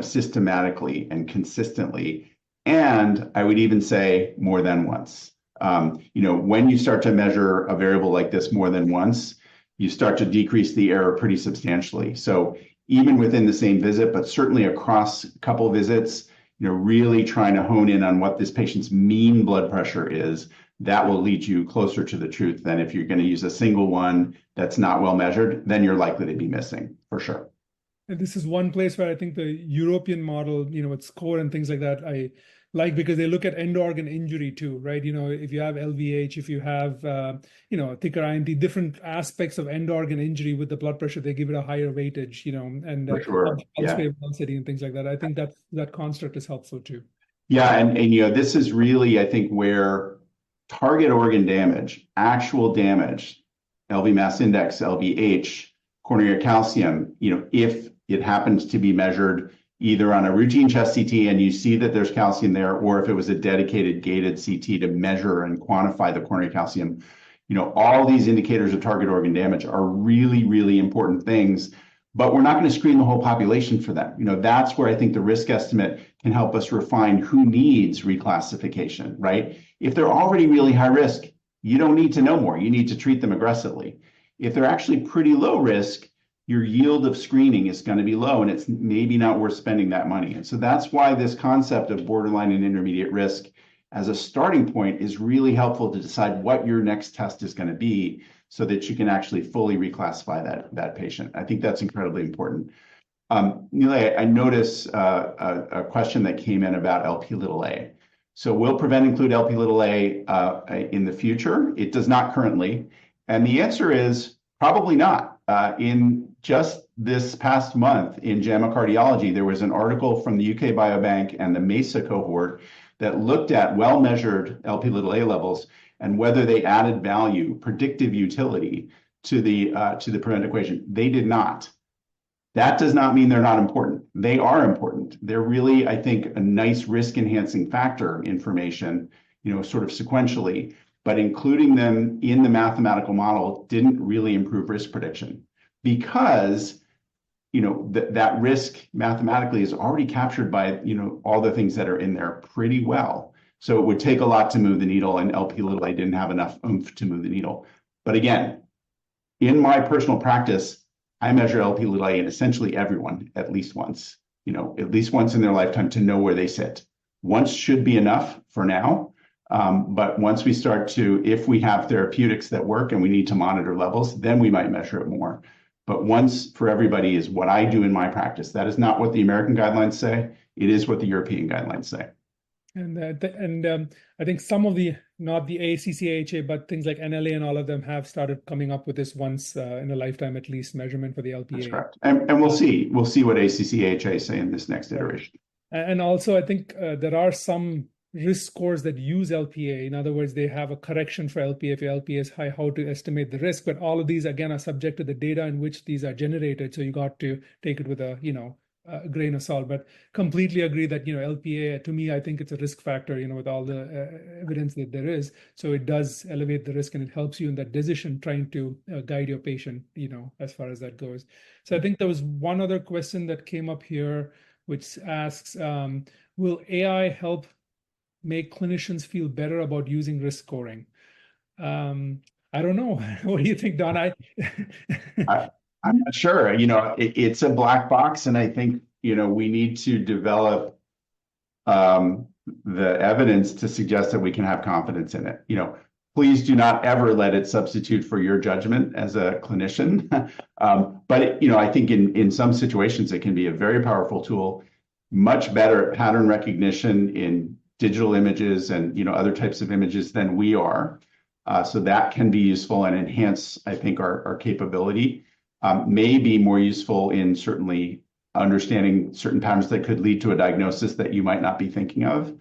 systematically and consistently. And I would even say more than once. When you start to measure a variable like this more than once, you start to decrease the error pretty substantially. So even within the same visit, but certainly across a couple of visits, really trying to hone in on what this patient's mean blood pressure is, that will lead you closer to the truth than if you're going to use a single one that's not well measured, then you're likely to be missing for sure. And this is one place where I think the European model, with SCORE and things like that, I like, because they look at end organ injury too, right? If you have LVH, if you have, thicker IMT, different aspects of end organ injury with the blood pressure, they give it a higher weightage, and for sure. Velocity and things like that. I think that construct is helpful too. Yeah, and this is really, I think, where target organ damage, actual damage, LV mass index, LVH, coronary calcium, if it happens to be measured either on a routine chest CT and you see that there's calcium there, or if it was a dedicated gated CT to measure and quantify the coronary calcium, all these indicators of target organ damage are really, really important things, but we're not going to screen the whole population for them. That's where I think the risk estimate can help us refine who needs reclassification, right? If they're already really high risk, you don't need to know more. You need to treat them aggressively. If they're actually pretty low risk, your yield of screening is going to be low and it's maybe not worth spending that money. And so that's why this concept of borderline and intermediate risk as a starting point is really helpful to decide what your next test is going to be so that you can actually fully reclassify that patient. I think that's incredibly important. Nilay, I notice a question that came in about Lp(a). So will PREVENT include Lp(a) in the future? It does not currently. And the answer is probably not. In just this past month in JAMA Cardiology, there was an article from the UK Biobank and the MESA cohort that looked at well-measured Lp(a) levels and whether they added value, predictive utility to the PREVENT equation. They did not. That does not mean they're not important. They are important. They're really, I think, a nice risk-enhancing factor information, sort of sequentially, but including them in the mathematical model didn't really improve risk prediction because that risk mathematically is already captured by, all the things that are in there pretty well. So it would take a lot to move the needle, and LP little a didn't have enough oomph to move the needle. But again, in my personal practice, I measure LP little a in essentially everyone at least once, at least once in their lifetime to know where they sit. Once should be enough for now. But once we start to, if we have therapeutics that work and we need to monitor levels, then we might measure it more. But once for everybody is what I do in my practice. That is not what the American guidelines say. It is what the European guidelines say. And I think some of the, not the ACC/AHA, but things like NLA and all of them have started coming up with this once in a lifetime at least measurement for the LPA. That's correct. And we'll see what ACC/AHA say in this next iteration. And also, I think there are some risk scores that use LPA. In other words, they have a correction for LPA. If your LPA is high, how to estimate the risk. But all of these, again, are subject to the data in which these are generated. So you got to take it with a grain of salt. But completely agree that, LPA, to me, I think it's a risk factor, with all the evidence that there is. So it does elevate the risk, and it helps you in that decision trying to guide your patient, as far as that goes. So I think there was one other question that came up here, which asks, will AI help make clinicians feel better about using risk scoring? I don't know. What do you think, Don? I'm not sure. It's a black box, and I think we need to develop the evidence to suggest that we can have confidence in it. Please do not ever let it substitute for your judgment as a clinician. But I think in some situations it can be a very powerful tool, much better at pattern recognition in digital images and other types of images than we are. So that can be useful and enhance, I think, our capability. May be more useful in certainly understanding certain patterns that could lead to a diagnosis that you might not be thinking of.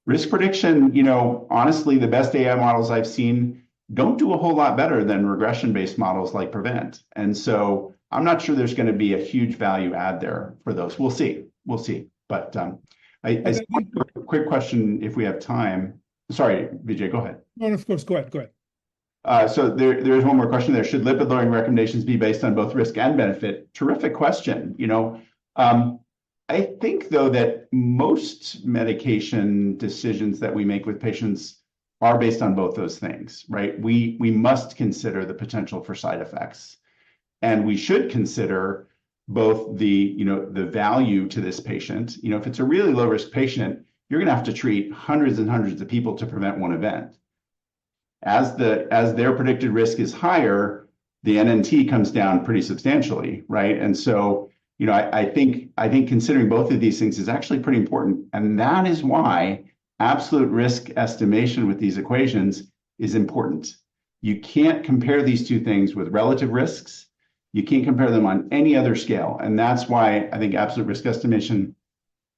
Risk prediction, honestly, the best AI models I've seen don't do a whole lot better than regression-based models like Prevent. And so I'm not sure there's going to be a huge value add there for those. We'll see. But a quick question if we have time. Sorry, Vijay, go ahead. No, of course, go ahead. So there's one more question there. Should lipid lowering recommendations be based on both risk and benefit? Terrific question. I think, though, that most medication decisions that we make with patients are based on both those things, right? We must consider the potential for side effects, and we should consider both the value to this patient. If it's a really low risk patient, you're going to have to treat hundreds and hundreds of people to prevent one event. As their predicted risk is higher, the NNT comes down pretty substantially, right? And so, I think considering both of these things is actually pretty important, and that is why absolute risk estimation with these equations is important. You can't compare these two things with relative risks. You can't compare them on any other scale, and that's why I think absolute risk estimation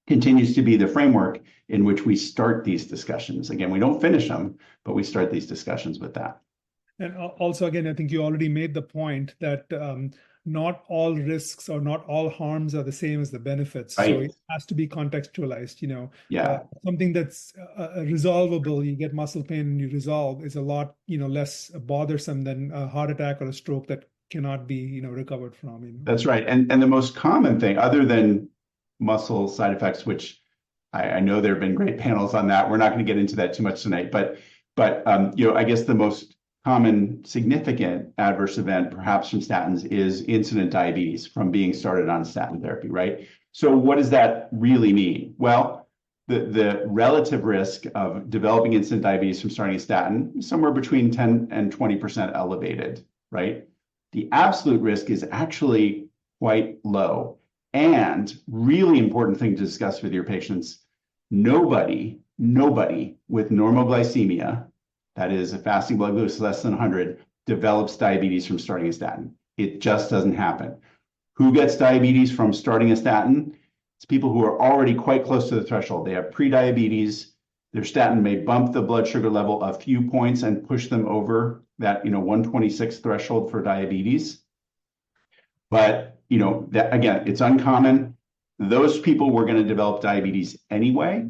continues to be the framework in which we start these discussions. Again, we don't finish them, but we start these discussions with that. And also, again, I think you already made the point that not all risks or not all harms are the same as the benefits. Right. So it has to be contextualized, Yeah. Something that's resolvable, you get muscle pain and you resolve, is a lot, less bothersome than a heart attack or a stroke that cannot be, recovered from. That's right. And the most common thing, other than muscle side effects, which I know there have been great panels on that. We're not going to get into that too much tonight, but I guess the most common significant adverse event, perhaps from statins, is incident diabetes from being started on statin therapy, right? So what does that really mean? Well, the relative risk of developing incident diabetes from starting a statin is somewhere between 10 and 20% elevated, right? The absolute risk is actually quite low. And really important thing to discuss with your patients, nobody with normal glycemia, that is a fasting blood glucose less than 100, develops diabetes from starting a statin. It just doesn't happen. Who gets diabetes from starting a statin? It's people who are already quite close to the threshold. They have prediabetes. Their statin may bump the blood sugar level a few points and push them over that 126 threshold for diabetes. But that, again, it's uncommon. Those people were going to develop diabetes anyway.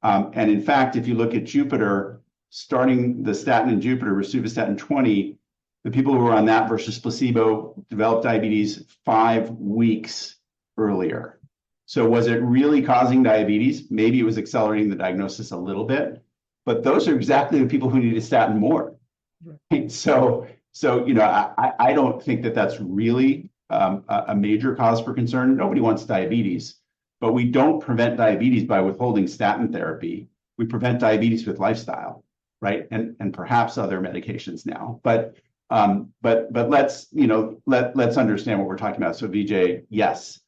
And in fact, if you look at Jupiter, starting the statin in Jupiter, rosuvastatin 20, The people who were on that versus placebo developed diabetes 5 weeks earlier. So was it really causing diabetes? Maybe it was accelerating the diagnosis a little bit, but those are exactly the people who need a statin more. Right? So I don't think that that's really a major cause for concern. Nobody wants diabetes, but we don't prevent diabetes by withholding statin therapy. We prevent diabetes with lifestyle, right? And perhaps other medications now. But let's let's understand what we're talking about. So Vijay, yes,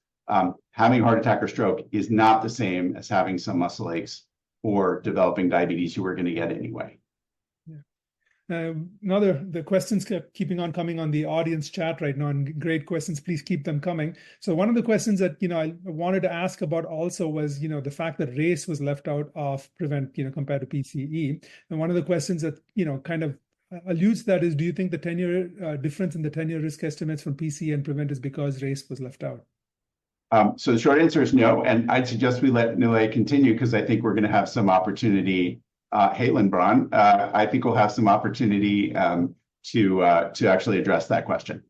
having a heart attack or stroke is not the same as having some muscle aches or developing diabetes you were going to get anyway. The questions kept keeping on coming on the audience chat right now, and great questions. Please keep them coming. So one of the questions that I wanted to ask about also was the fact that race was left out of PREVENT compared to PCE. And one of the questions that kind of alludes to that is, do you think the 10-year difference in the 10-year risk estimates from PCE and PREVENT is because race was left out? So the short answer is no, and I'd suggest we let Nilay continue because I think we're going to have some opportunity. Halen Braun, I think we'll have some opportunity to actually address that question.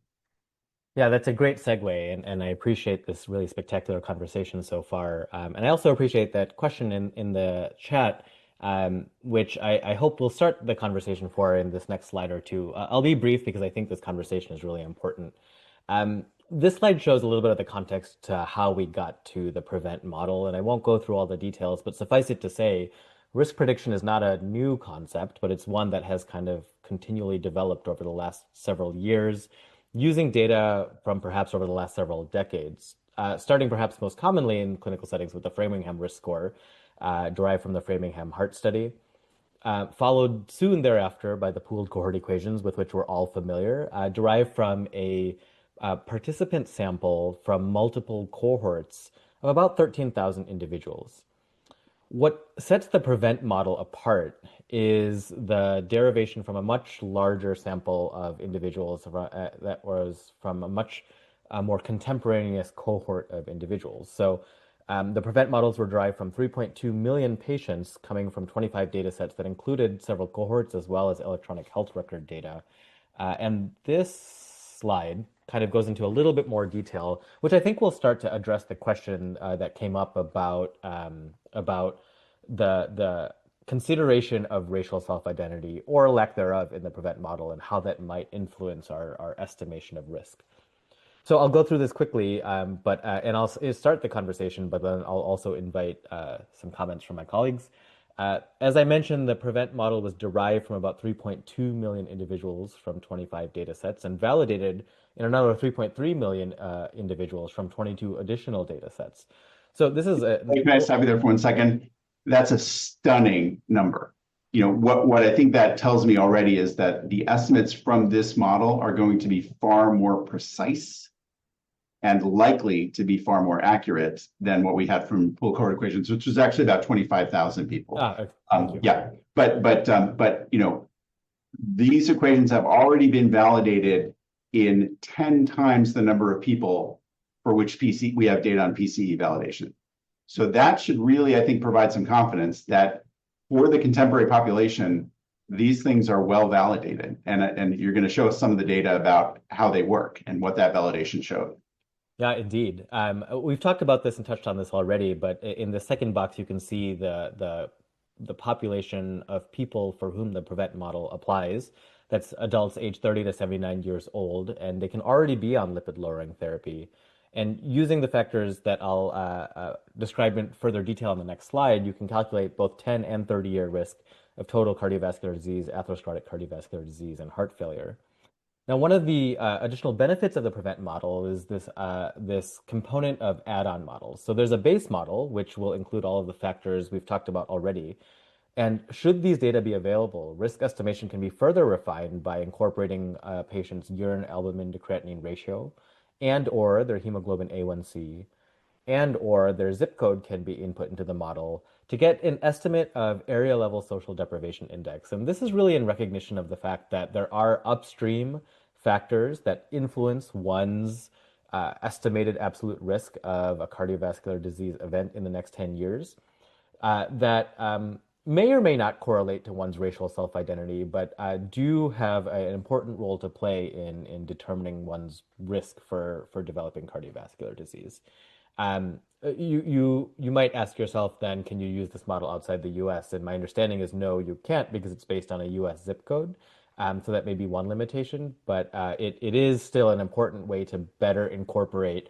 Yeah, that's a great segue, and I appreciate this really spectacular conversation so far. And I also appreciate that question in the chat, which I hope we'll start the conversation for in this next slide or two. I'll be brief because I think this conversation is really important. This slide shows a little bit of the context to how we got to the PREVENT model, and I won't go through all the details, but suffice it to say, risk prediction is not a new concept, but it's one that has kind of continually developed over the last several years, using data from perhaps over the last several decades, starting perhaps most commonly in clinical settings with the Framingham risk score, derived from the Framingham heart study, followed soon thereafter by the pooled cohort equations with which we're all familiar, derived from a participant sample from multiple cohorts of about 13,000 individuals. What sets the PREVENT model apart is the derivation from a much larger sample of individuals that was from a much more contemporaneous cohort of individuals. So the PREVENT models were derived from 3.2 million patients coming from 25 data sets that included several cohorts as well as electronic health record data. And this slide kind of goes into a little bit more detail, which I think will start to address the question that came up about the consideration of racial self-identity or lack thereof in the PREVENT model and how that might influence our estimation of risk. So I'll go through this quickly, and I'll start the conversation, but then I'll also invite some comments from my colleagues. As I mentioned, the PREVENT model was derived from about 3.2 million individuals from 25 data sets and validated in another 3.3 million individuals from 22 additional data sets. So this is Can I stop you there for 1 second? That's a stunning number. What I think that tells me already is that the estimates from this model are going to be far more precise and likely to be far more accurate than what we had from pooled cohort equations, which was actually about 25,000 people. Yeah, but these equations have already been validated in 10 times the number of people for which we have data on PCE validation. So that should really, I think, provide some confidence that for the contemporary population, these things are well validated. And you're going to show us some of the data about how they work and what that validation showed. Yeah, indeed. We've talked about this and touched on this already, but in the second box, you can see the population of people for whom the PREVENT model applies. That's adults aged 30 to 79 years old, and they can already be on lipid-lowering therapy. And using the factors that I'll describe in further detail on the next slide, you can calculate both 10 and 30-year risk of total cardiovascular disease, atherosclerotic cardiovascular disease, and heart failure. Now, one of the additional benefits of the PREVENT model is this component of add-on models. So there's a base model, which will include all of the factors we've talked about already. And should these data be available, risk estimation can be further refined by incorporating a patient's urine albumin to creatinine ratio, and or their hemoglobin A1C, and or their zip code can be input into the model to get an estimate of area level social deprivation index. And this is really in recognition of the fact that there are upstream factors that influence one's estimated absolute risk of a cardiovascular disease event in the next 10 years that may or may not correlate to one's racial self-identity, but do have an important role to play in determining one's risk for developing cardiovascular disease. You might ask yourself then, can you use this model outside the US? And my understanding is no, you can't because it's based on a US zip code. So that may be one limitation, but it is still an important way to better incorporate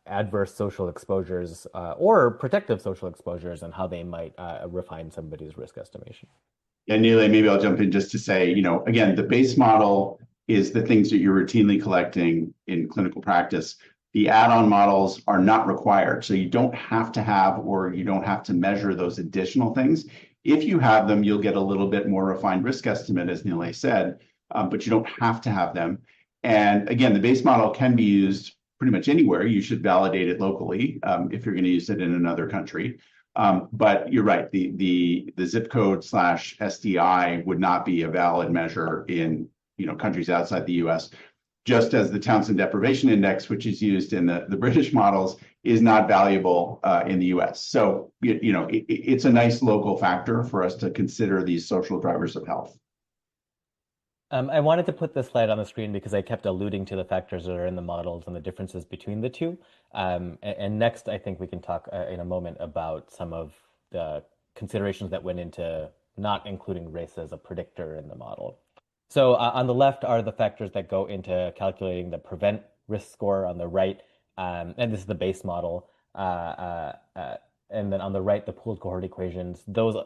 adverse social exposures or protective social exposures and how they might refine somebody's risk estimation. Yeah, Nilay, maybe I'll jump in just to say, again, the base model is the things that you're routinely collecting in clinical practice. The add-on models are not required, so you don't have to have or you don't have to measure those additional things. If you have them, you'll get a little bit more refined risk estimate, as Nilay said, but you don't have to have them. And again, the base model can be used pretty much anywhere. You should validate it locally if you're going to use it in another country. But you're right, the zip code / SDI would not be a valid measure in countries outside the US, just as the Townsend Deprivation Index, which is used in the British models, is not valuable in the US. So it's a nice local factor for us to consider these social drivers of health. I wanted to put this slide on the screen because I kept alluding to the factors that are in the models and the differences between the two. And next, I think we can talk in a moment about some of the considerations that went into not including race as a predictor in the model. So on the left are the factors that go into calculating the prevent risk score on the right, and this is the base model. And then on the right, the pooled cohort equations. Those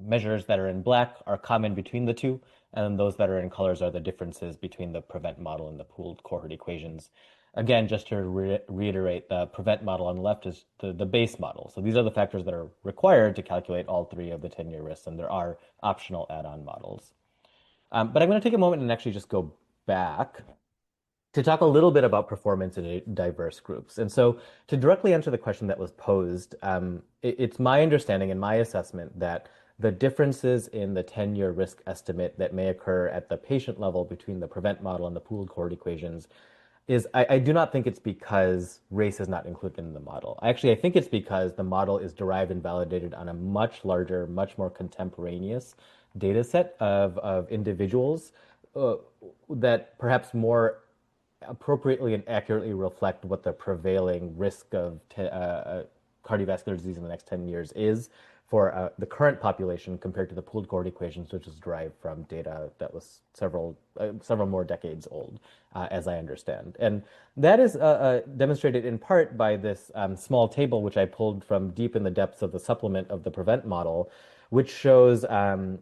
measures that are in black are common between the two, and those that are in colors are the differences between the prevent model and the pooled cohort equations. Again, just to reiterate, the prevent model on the left is the base model. So these are the factors that are required to calculate all three of the 10-year risks, and there are optional add-on models. But I'm going to take a moment and actually just go back to talk a little bit about performance in diverse groups. And so to directly answer the question that was posed, it's my understanding and my assessment that the differences in the 10-year risk estimate that may occur at the patient level between the prevent model and the pooled cohort equations is, I do not think it's because race is not included in the model. Actually, I think it's because the model is derived and validated on a much larger, much more contemporaneous data set of individuals that perhaps more appropriately and accurately reflect what the prevailing risk of cardiovascular disease in the next 10 years is for the current population compared to the pooled cohort equations, which is derived from data that was several more decades old, as I understand. And that is demonstrated in part by this small table, which I pulled from deep in the depths of the supplement of the PREVENT model, which shows an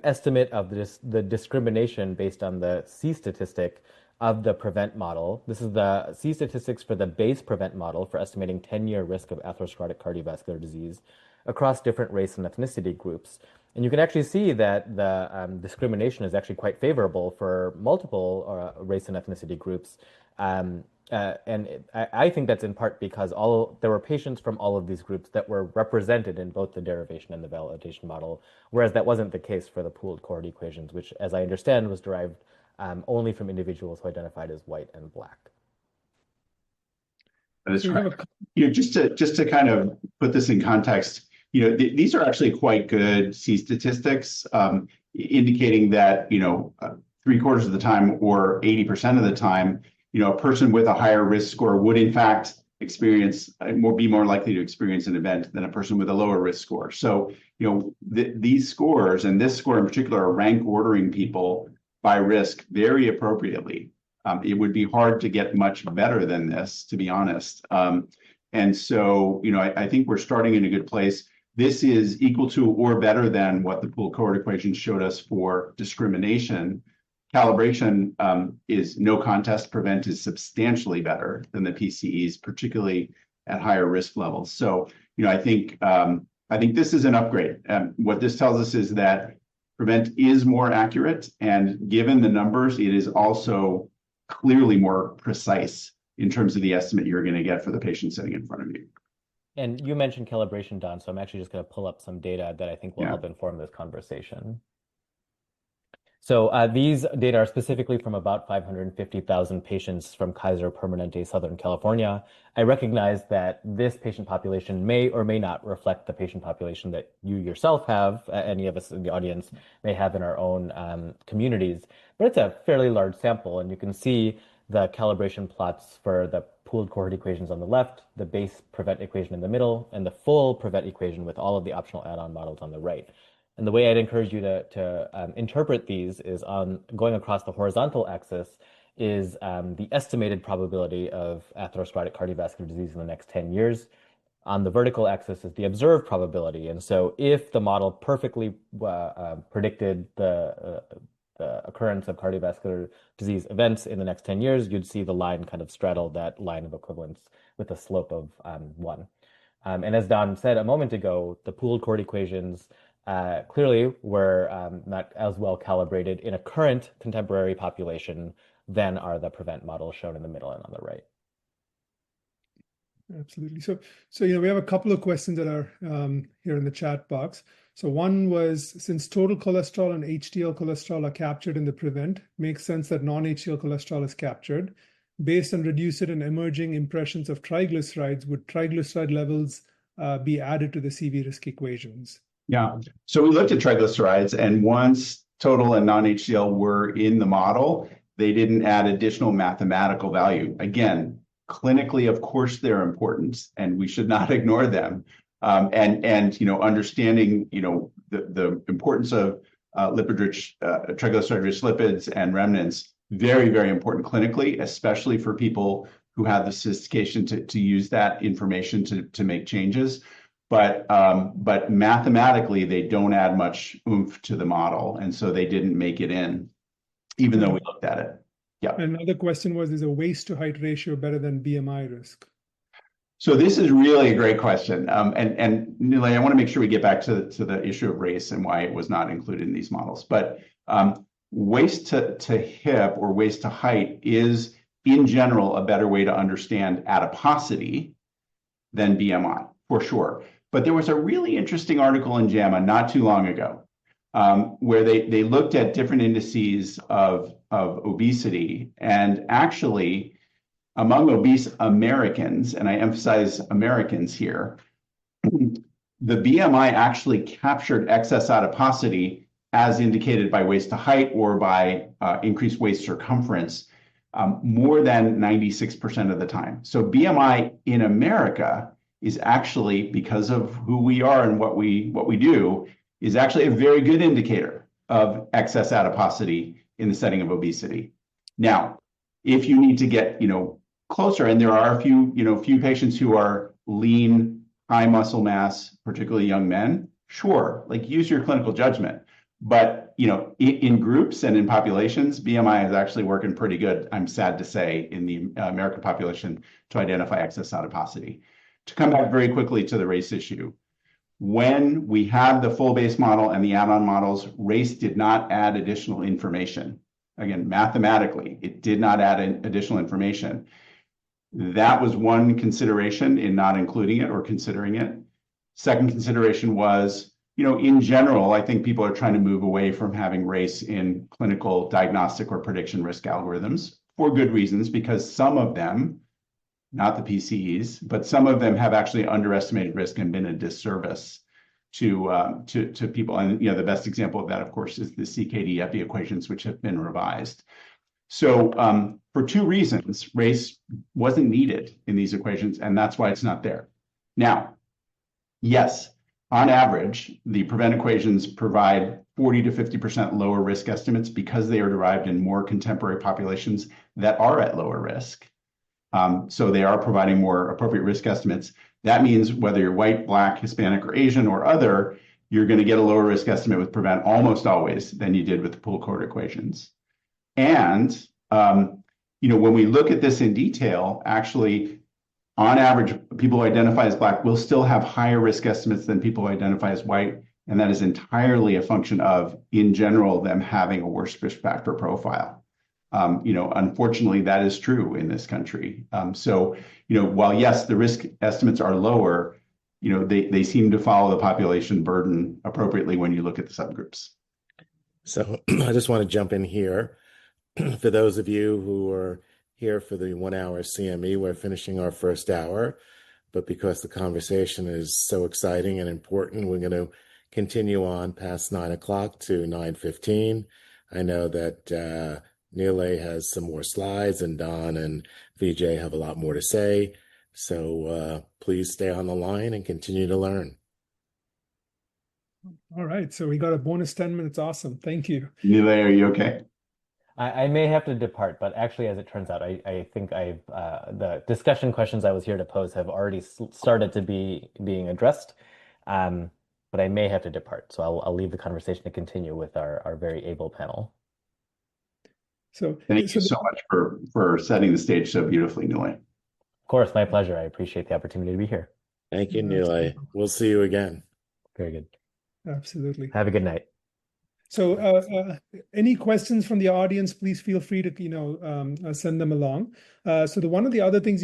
estimate of the discrimination based on the C statistic of the PREVENT model. This is the C statistics for the base PREVENT model for estimating 10-year risk of atherosclerotic cardiovascular disease across different race and ethnicity groups. And you can actually see that the discrimination is actually quite favorable for multiple race and ethnicity groups. And I think that's in part because there were patients from all of these groups that were represented in both the derivation and the validation model, whereas that wasn't the case for the pooled cohort equations, which, as I understand, was derived only from individuals who identified as white and black. That is correct. Just to kind of put this in context, these are actually quite good C statistics, indicating that 3/4 of the time or 80% of the time, a person with a higher risk score would in fact be more likely to experience an event than a person with a lower risk score. So these scores, and this score in particular, are rank ordering people by risk very appropriately. It would be hard to get much better than this, to be honest. And so, I think we're starting in a good place. This is equal to or better than what the pooled cohort equations showed us for discrimination. Calibration is no contest. PREVENT is substantially better than the PCEs, particularly at higher risk levels. So, I think this is an upgrade. What this tells us is that PREVENT is more accurate, and given the numbers, it is also clearly more precise in terms of the estimate you're going to get for the patient sitting in front of you. And you mentioned calibration, Don, so I'm actually just going to pull up some data that I think will help inform this conversation. So these data are specifically from about 550,000 patients from Kaiser Permanente, Southern California. I recognize that this patient population may or may not reflect the patient population that you yourself have, any of us in the audience may have in our own communities, but it's a fairly large sample, and you can see the calibration plots for the pooled cohort equations on the left, the base prevent equation in the middle, and the full prevent equation with all of the optional add-on models on the right. And the way I'd encourage you to interpret these is on going across the horizontal axis is the estimated probability of atherosclerotic cardiovascular disease in the next 10 years. On the vertical axis is the observed probability. And so if the model perfectly predicted the occurrence of cardiovascular disease events in the next 10 years, you'd see the line kind of straddle that line of equivalence with a slope of 1. And as Don said a moment ago, the pooled cohort equations clearly were not as well calibrated in a current contemporary population than are the prevent models shown in the middle and on the right. Absolutely. So we have a couple of questions that are here in the chat box. So one was, since total cholesterol and HDL cholesterol are captured in the prevent, makes sense that non-HDL cholesterol is captured. Based on reduced and emerging impressions of triglycerides, would triglyceride levels be added to the CV risk equations? Yeah. So we looked at triglycerides, and once total and non-HDL were in the model, they didn't add additional mathematical value. Again, clinically, of course, they're important, and we should not ignore them. And understanding the importance of lipid-rich, triglyceride-rich lipids and remnants, very, very important clinically, especially for people who have the sophistication to use that information to make changes. But mathematically, they don't add much oomph to the model, and so they didn't make it in, even though we looked at it. Yeah. Another question was, is a waist to height ratio better than BMI risk? So this is really a great question. And Nilay, I want to make sure we get back to the issue of race and why it was not included in these models. But waist to hip or waist to height is, in general, a better way to understand adiposity than BMI, for sure. But there was a really interesting article in JAMA not too long ago where they looked at different indices of obesity, and actually among obese Americans, and I emphasize Americans here, the BMI actually captured excess adiposity as indicated by waist to height or by increased waist circumference more than 96% of the time. So BMI in America is actually, because of who we are and what we do, is actually a very good indicator of excess adiposity in the setting of obesity. Now, if you need to get closer, and there are a few patients who are lean, high muscle mass, particularly young men, sure, use your clinical judgment. But in groups and in populations, BMI is actually working pretty good, I'm sad to say, in the American population to identify excess adiposity. To come back very quickly to the race issue, when we had the full base model and the add-on models, race did not add additional information. Again, mathematically, it did not add additional information. That was one consideration in not including it or considering it. Second consideration was, in general, I think people are trying to move away from having race in clinical diagnostic or prediction risk algorithms for good reasons, because some of them, not the PCEs, but some of them have actually underestimated risk and been a disservice to people. And the best example of that, of course, is the CKD-EPI equations, which have been revised. So for two reasons, race wasn't needed in these equations, and that's why it's not there. Now, yes, on average, the prevent equations provide 40 to 50% lower risk estimates because they are derived in more contemporary populations that are at lower risk. So they are providing more appropriate risk estimates. That means whether you're white, Black, Hispanic, or Asian or other, you're going to get a lower risk estimate with prevent almost always than you did with the pooled cohort equations. And when we look at this in detail, actually, on average, people who identify as Black will still have higher risk estimates than people who identify as white, and that is entirely a function of, in general, them having a worse risk factor profile. Unfortunately, that is true in this country. So, while yes, the risk estimates are lower, they seem to follow the population burden appropriately when you look at the subgroups. So I just want to jump in here. For those of you who are here for the 1 hour CME, we're finishing our first hour, but because the conversation is so exciting and important, we're going to continue on past 9 o'clock to 9:15. I know that Nilay has some more slides, and Don and Vijay have a lot more to say. So please stay on the line and continue to learn. All right, so we got a bonus 10 minutes. Awesome. Thank you. Nilay, are you okay? I may have to depart, but actually, as it turns out, I think the discussion questions I was here to pose have already started to being addressed. But I may have to depart, so I'll leave the conversation to continue with our very able panel. So thank you so much for setting the stage so beautifully, Nilay. Of course, my pleasure. I appreciate the opportunity to be here. Thank you, Nilay. We'll see you again. Very good. Absolutely. Have a good night. So any questions from the audience, please feel free to, send them along. One of the other things,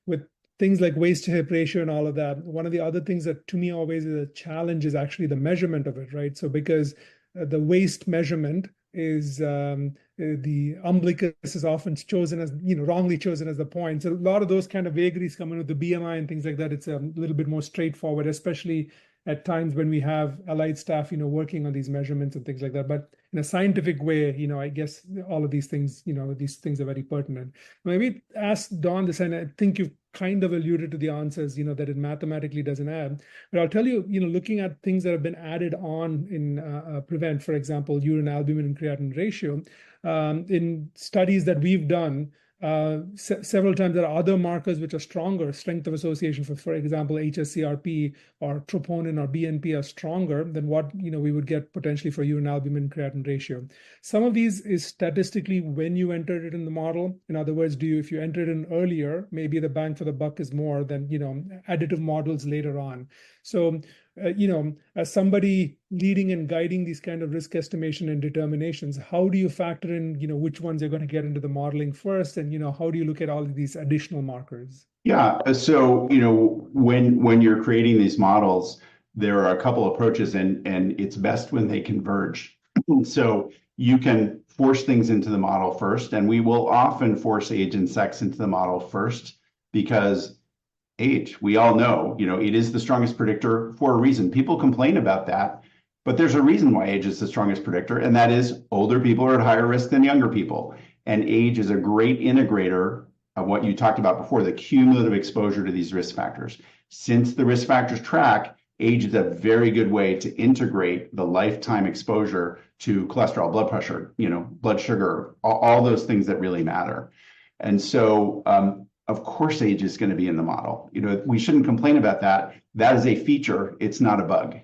with things like waist to hip ratio and all of that, one of the other things that to me always is a challenge is actually the measurement of it, right? So because the waist measurement is the umbilicus is often chosen as, wrongly chosen as the point. So a lot of those kind of vagaries come in with the BMI and things like that. It's a little bit more straightforward, especially at times when we have allied staff, working on these measurements and things like that. But in a scientific way, I guess all of these things, these things are very pertinent. Maybe ask Don this, and I think you've kind of alluded to the answers, that it mathematically doesn't add. But I'll tell you, looking at things that have been added on in PREVENT, for example, urine albumin and creatinine ratio, in studies that we've done, several times there are other markers which are stronger, strength of association for example, HSCRP or troponin or BNP are stronger than what we would get potentially for urine albumin creatinine ratio. Some of these is statistically when you entered it in the model. In other words, if you enter it in earlier, maybe the bang for the buck is more than additive models later on. So as somebody leading and guiding these kind of risk estimation and determinations, how do you factor in, which ones you're going to get into the modeling first, and how do you look at all of these additional markers? Yeah, so when you're creating these models, there are a couple approaches, and it's best when they converge. So you can force things into the model first, and we will often force age and sex into the model first because age, we all know, it is the strongest predictor for a reason. People complain about that, but there's a reason why age is the strongest predictor, and that is older people are at higher risk than younger people. And age is a great integrator of what you talked about before, the cumulative exposure to these risk factors. Since the risk factors track, age is a very good way to integrate the lifetime exposure to cholesterol, blood pressure, blood sugar, all those things that really matter. And so, of course, age is going to be in the model. We shouldn't complain about that. That is a feature. It's not a bug.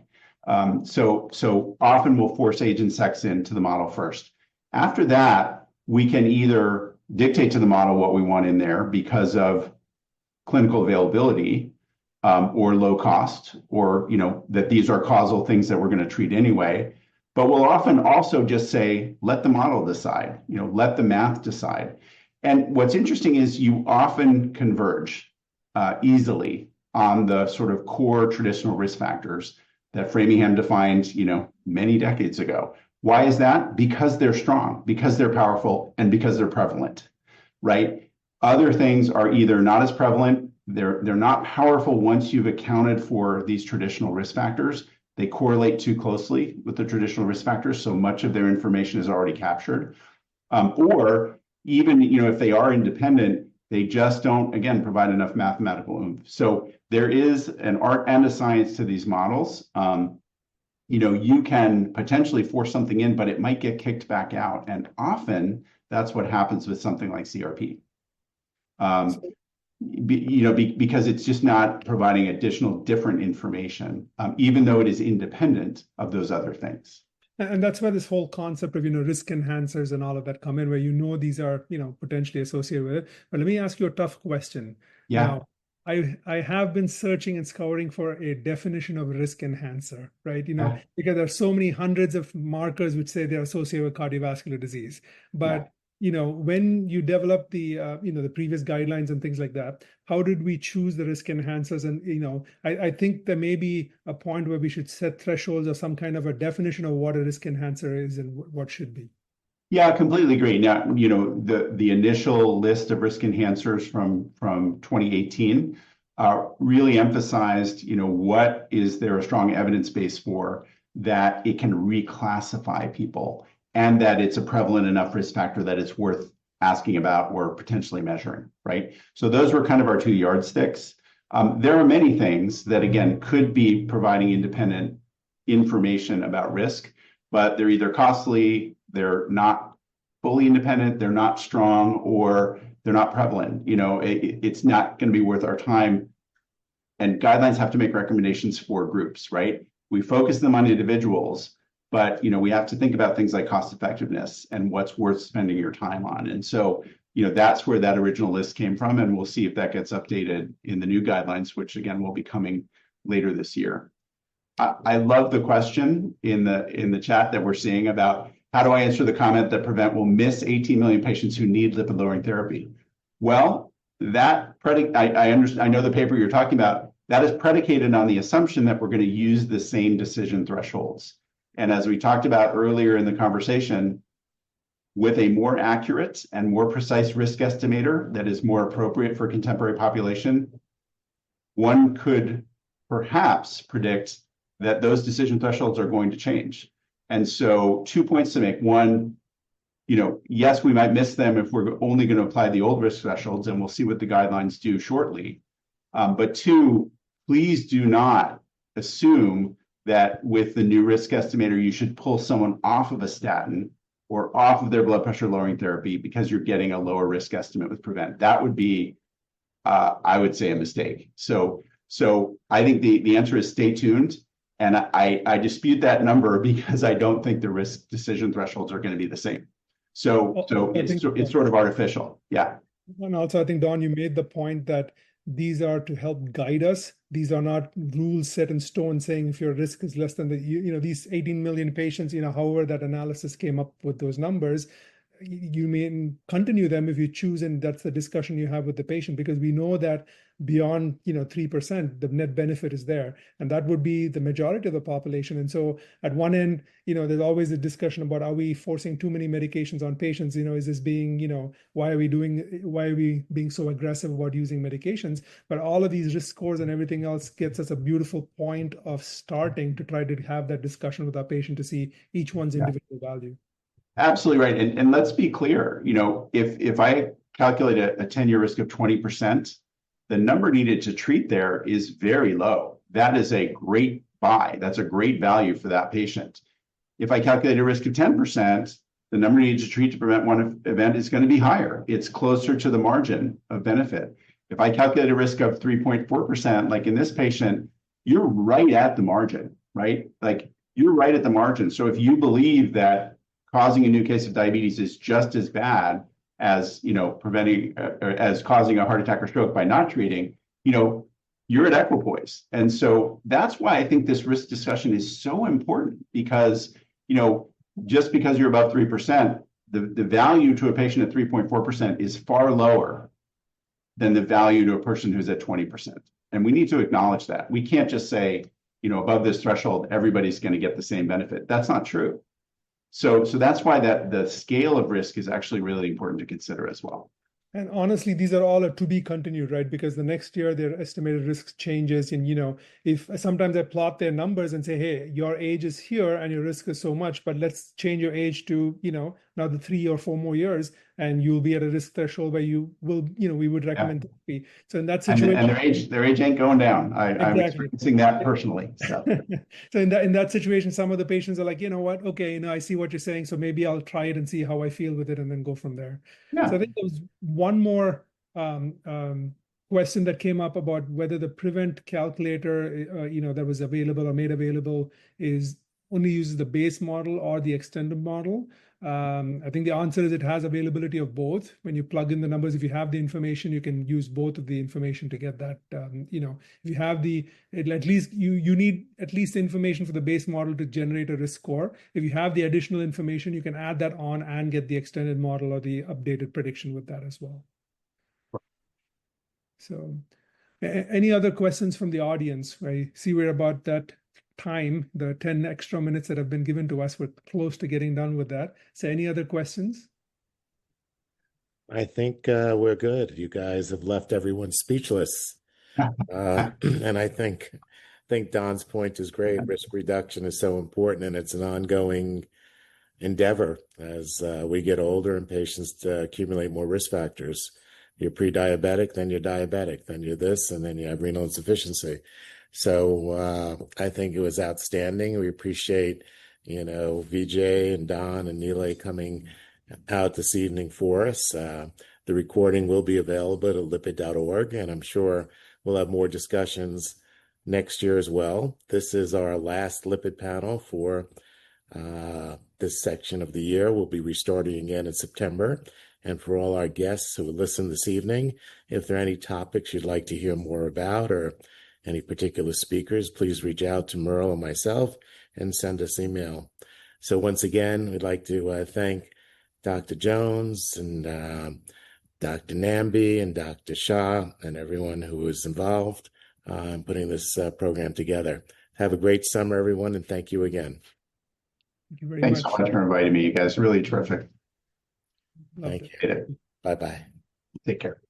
So often we'll force age and sex into the model first. After that, we can either dictate to the model what we want in there because of clinical availability or low cost, or that these are causal things that we're going to treat anyway. But we'll often also just say, let the model decide. Let the math decide. And what's interesting is you often converge easily on the sort of core traditional risk factors that Framingham defined, many decades ago. Why is that? Because they're strong, because they're powerful, and because they're prevalent, right? Other things are either not as prevalent, they're not powerful once you've accounted for these traditional risk factors. They correlate too closely with the traditional risk factors, so much of their information is already captured. Or even if they are independent, they just don't, again, provide enough mathematical oomph. So there is an art and a science to these models. You can potentially force something in, but it might get kicked back out. And often that's what happens with something like CRP. Because it's just not providing additional different information, even though it is independent of those other things. And that's where this whole concept of, risk enhancers and all of that come in, where these are, potentially associated with it. But let me ask you a tough question. Yeah. Now, I have been searching and scouring for a definition of risk enhancer, right? Because there are so many hundreds of markers which say they're associated with cardiovascular disease. But, when you develop the, the previous guidelines and things like that, how did we choose the risk enhancers? And, I think there may be a point where we should set thresholds or some kind of a definition of what a risk enhancer is and what should be. Yeah, I completely agree. Now, the initial list of risk enhancers from 2018 really emphasized, what is there a strong evidence base for that it can reclassify people and that it's a prevalent enough risk factor that it's worth asking about or potentially measuring, right? So those were kind of our two yardsticks. There are many things that, again, could be providing independent information about risk, but they're either costly, they're not fully independent, they're not strong, or they're not prevalent. It's not going to be worth our time. And guidelines have to make recommendations for groups, right? We focus them on individuals, but we have to think about things like cost effectiveness and what's worth spending your time on. And so, that's where that original list came from, and we'll see if that gets updated in the new guidelines, which again will be coming later this year. I love the question in the chat that we're seeing about how do I answer the comment that PREVENT will miss 18 million patients who need lipid-lowering therapy? Well, I know the paper you're talking about. That is predicated on the assumption that we're going to use the same decision thresholds. And as we talked about earlier in the conversation, with a more accurate and more precise risk estimator that is more appropriate for contemporary population, one could perhaps predict that those decision thresholds are going to change. And so 2 points to make. One, yes, we might miss them if we're only going to apply the old risk thresholds, and we'll see what the guidelines do shortly. But two, please do not assume that with the new risk estimator, you should pull someone off of a statin or off of their blood pressure lowering therapy because you're getting a lower risk estimate with PREVENT. That would be, I would say, a mistake. So I think the answer is stay tuned. And I dispute that number because I don't think the risk decision thresholds are going to be the same. So it's sort of artificial. Yeah. And also, I think, Don, you made the point that these are to help guide us. These are not rules set in stone saying if your risk is less than these 18 million patients, however that analysis came up with those numbers, you may continue them if you choose, and that's the discussion you have with the patient, because we know that beyond 3%, the net benefit is there, and that would be the majority of the population. And so at one end, there's always a discussion about, are we forcing too many medications on patients? Is this being, why are we being so aggressive about using medications? But all of these risk scores and everything else gets us a beautiful point of starting to try to have that discussion with our patient to see each one's individual value. Absolutely right. And let's be clear, if I calculate a 10-year risk of 20%, the number needed to treat there is very low. That is a great buy. That's a great value for that patient. If I calculate a risk of 10%, the number needed to treat to prevent one event is going to be higher. It's closer to the margin of benefit. If I calculate a risk of 3.4%, like in this patient, you're right at the margin, right? Like you're right at the margin. So if you believe that causing a new case of diabetes is just as bad as preventing as causing a heart attack or stroke by not treating, you're at equipoise. And so that's why I think this risk discussion is so important, because just because you're above 3%, the value to a patient at 3.4% is far lower than the value to a person who's at 20%. And we need to acknowledge that. We can't just say, above this threshold, everybody's going to get the same benefit. That's not true. So that's why the scale of risk is actually really important to consider as well. And honestly, these are all to be continued, right? Because the next year their estimated risk changes. And, if sometimes I plot their numbers and say, hey, your age is here and your risk is so much, but let's change your age to, now the 3 or 4 more years, and you'll be at a risk threshold where you will, we would recommend therapy. So in that situation, and their age ain't going down. I'm experiencing that personally. So, so in that situation, some of the patients are like, what? Okay, I see what you're saying. So maybe I'll try it and see how I feel with it, and then go from there. Yeah. So I think there was one more question that came up about whether the PREVENT calculator, that was available or made available, is only uses the base model or the extended model. I think the answer is it has availability of both. When you plug in the numbers, if you have the information, you can use both of the information to get that. If you have at least you need at least the information for the base model to generate a risk score. If you have the additional information, you can add that on and get the extended model or the updated prediction with that as well. So any other questions from the audience? I see we're about that time, the 10 extra minutes that have been given to us. We're close to getting done with that. So any other questions? I think we're good. You guys have left everyone speechless. And I think Don's point is great. Risk reduction is so important, and it's an ongoing endeavor as we get older and patients accumulate more risk factors. You're pre-diabetic, then you're diabetic, then you're this, and then you have renal insufficiency. So I think it was outstanding. We appreciate, Vijay and Don and Nilay coming out this evening for us. The recording will be available at lipid.org, and I'm sure we'll have more discussions next year as well. This is our last lipid panel for this section of the year. We'll be restarting again in September. And for all our guests who listen this evening, if there are any topics you'd like to hear more about or any particular speakers, please reach out to Merle or myself and send us email. So once again, we'd like to thank Dr. Jones and Dr. Nambi and Dr. Shah and everyone who was involved in putting this program together. Have a great summer, everyone, and thank you again. Thank you very Thanks much. so much for inviting me. You guys are really terrific. Loved Thank it. you. Bye-bye. Take care.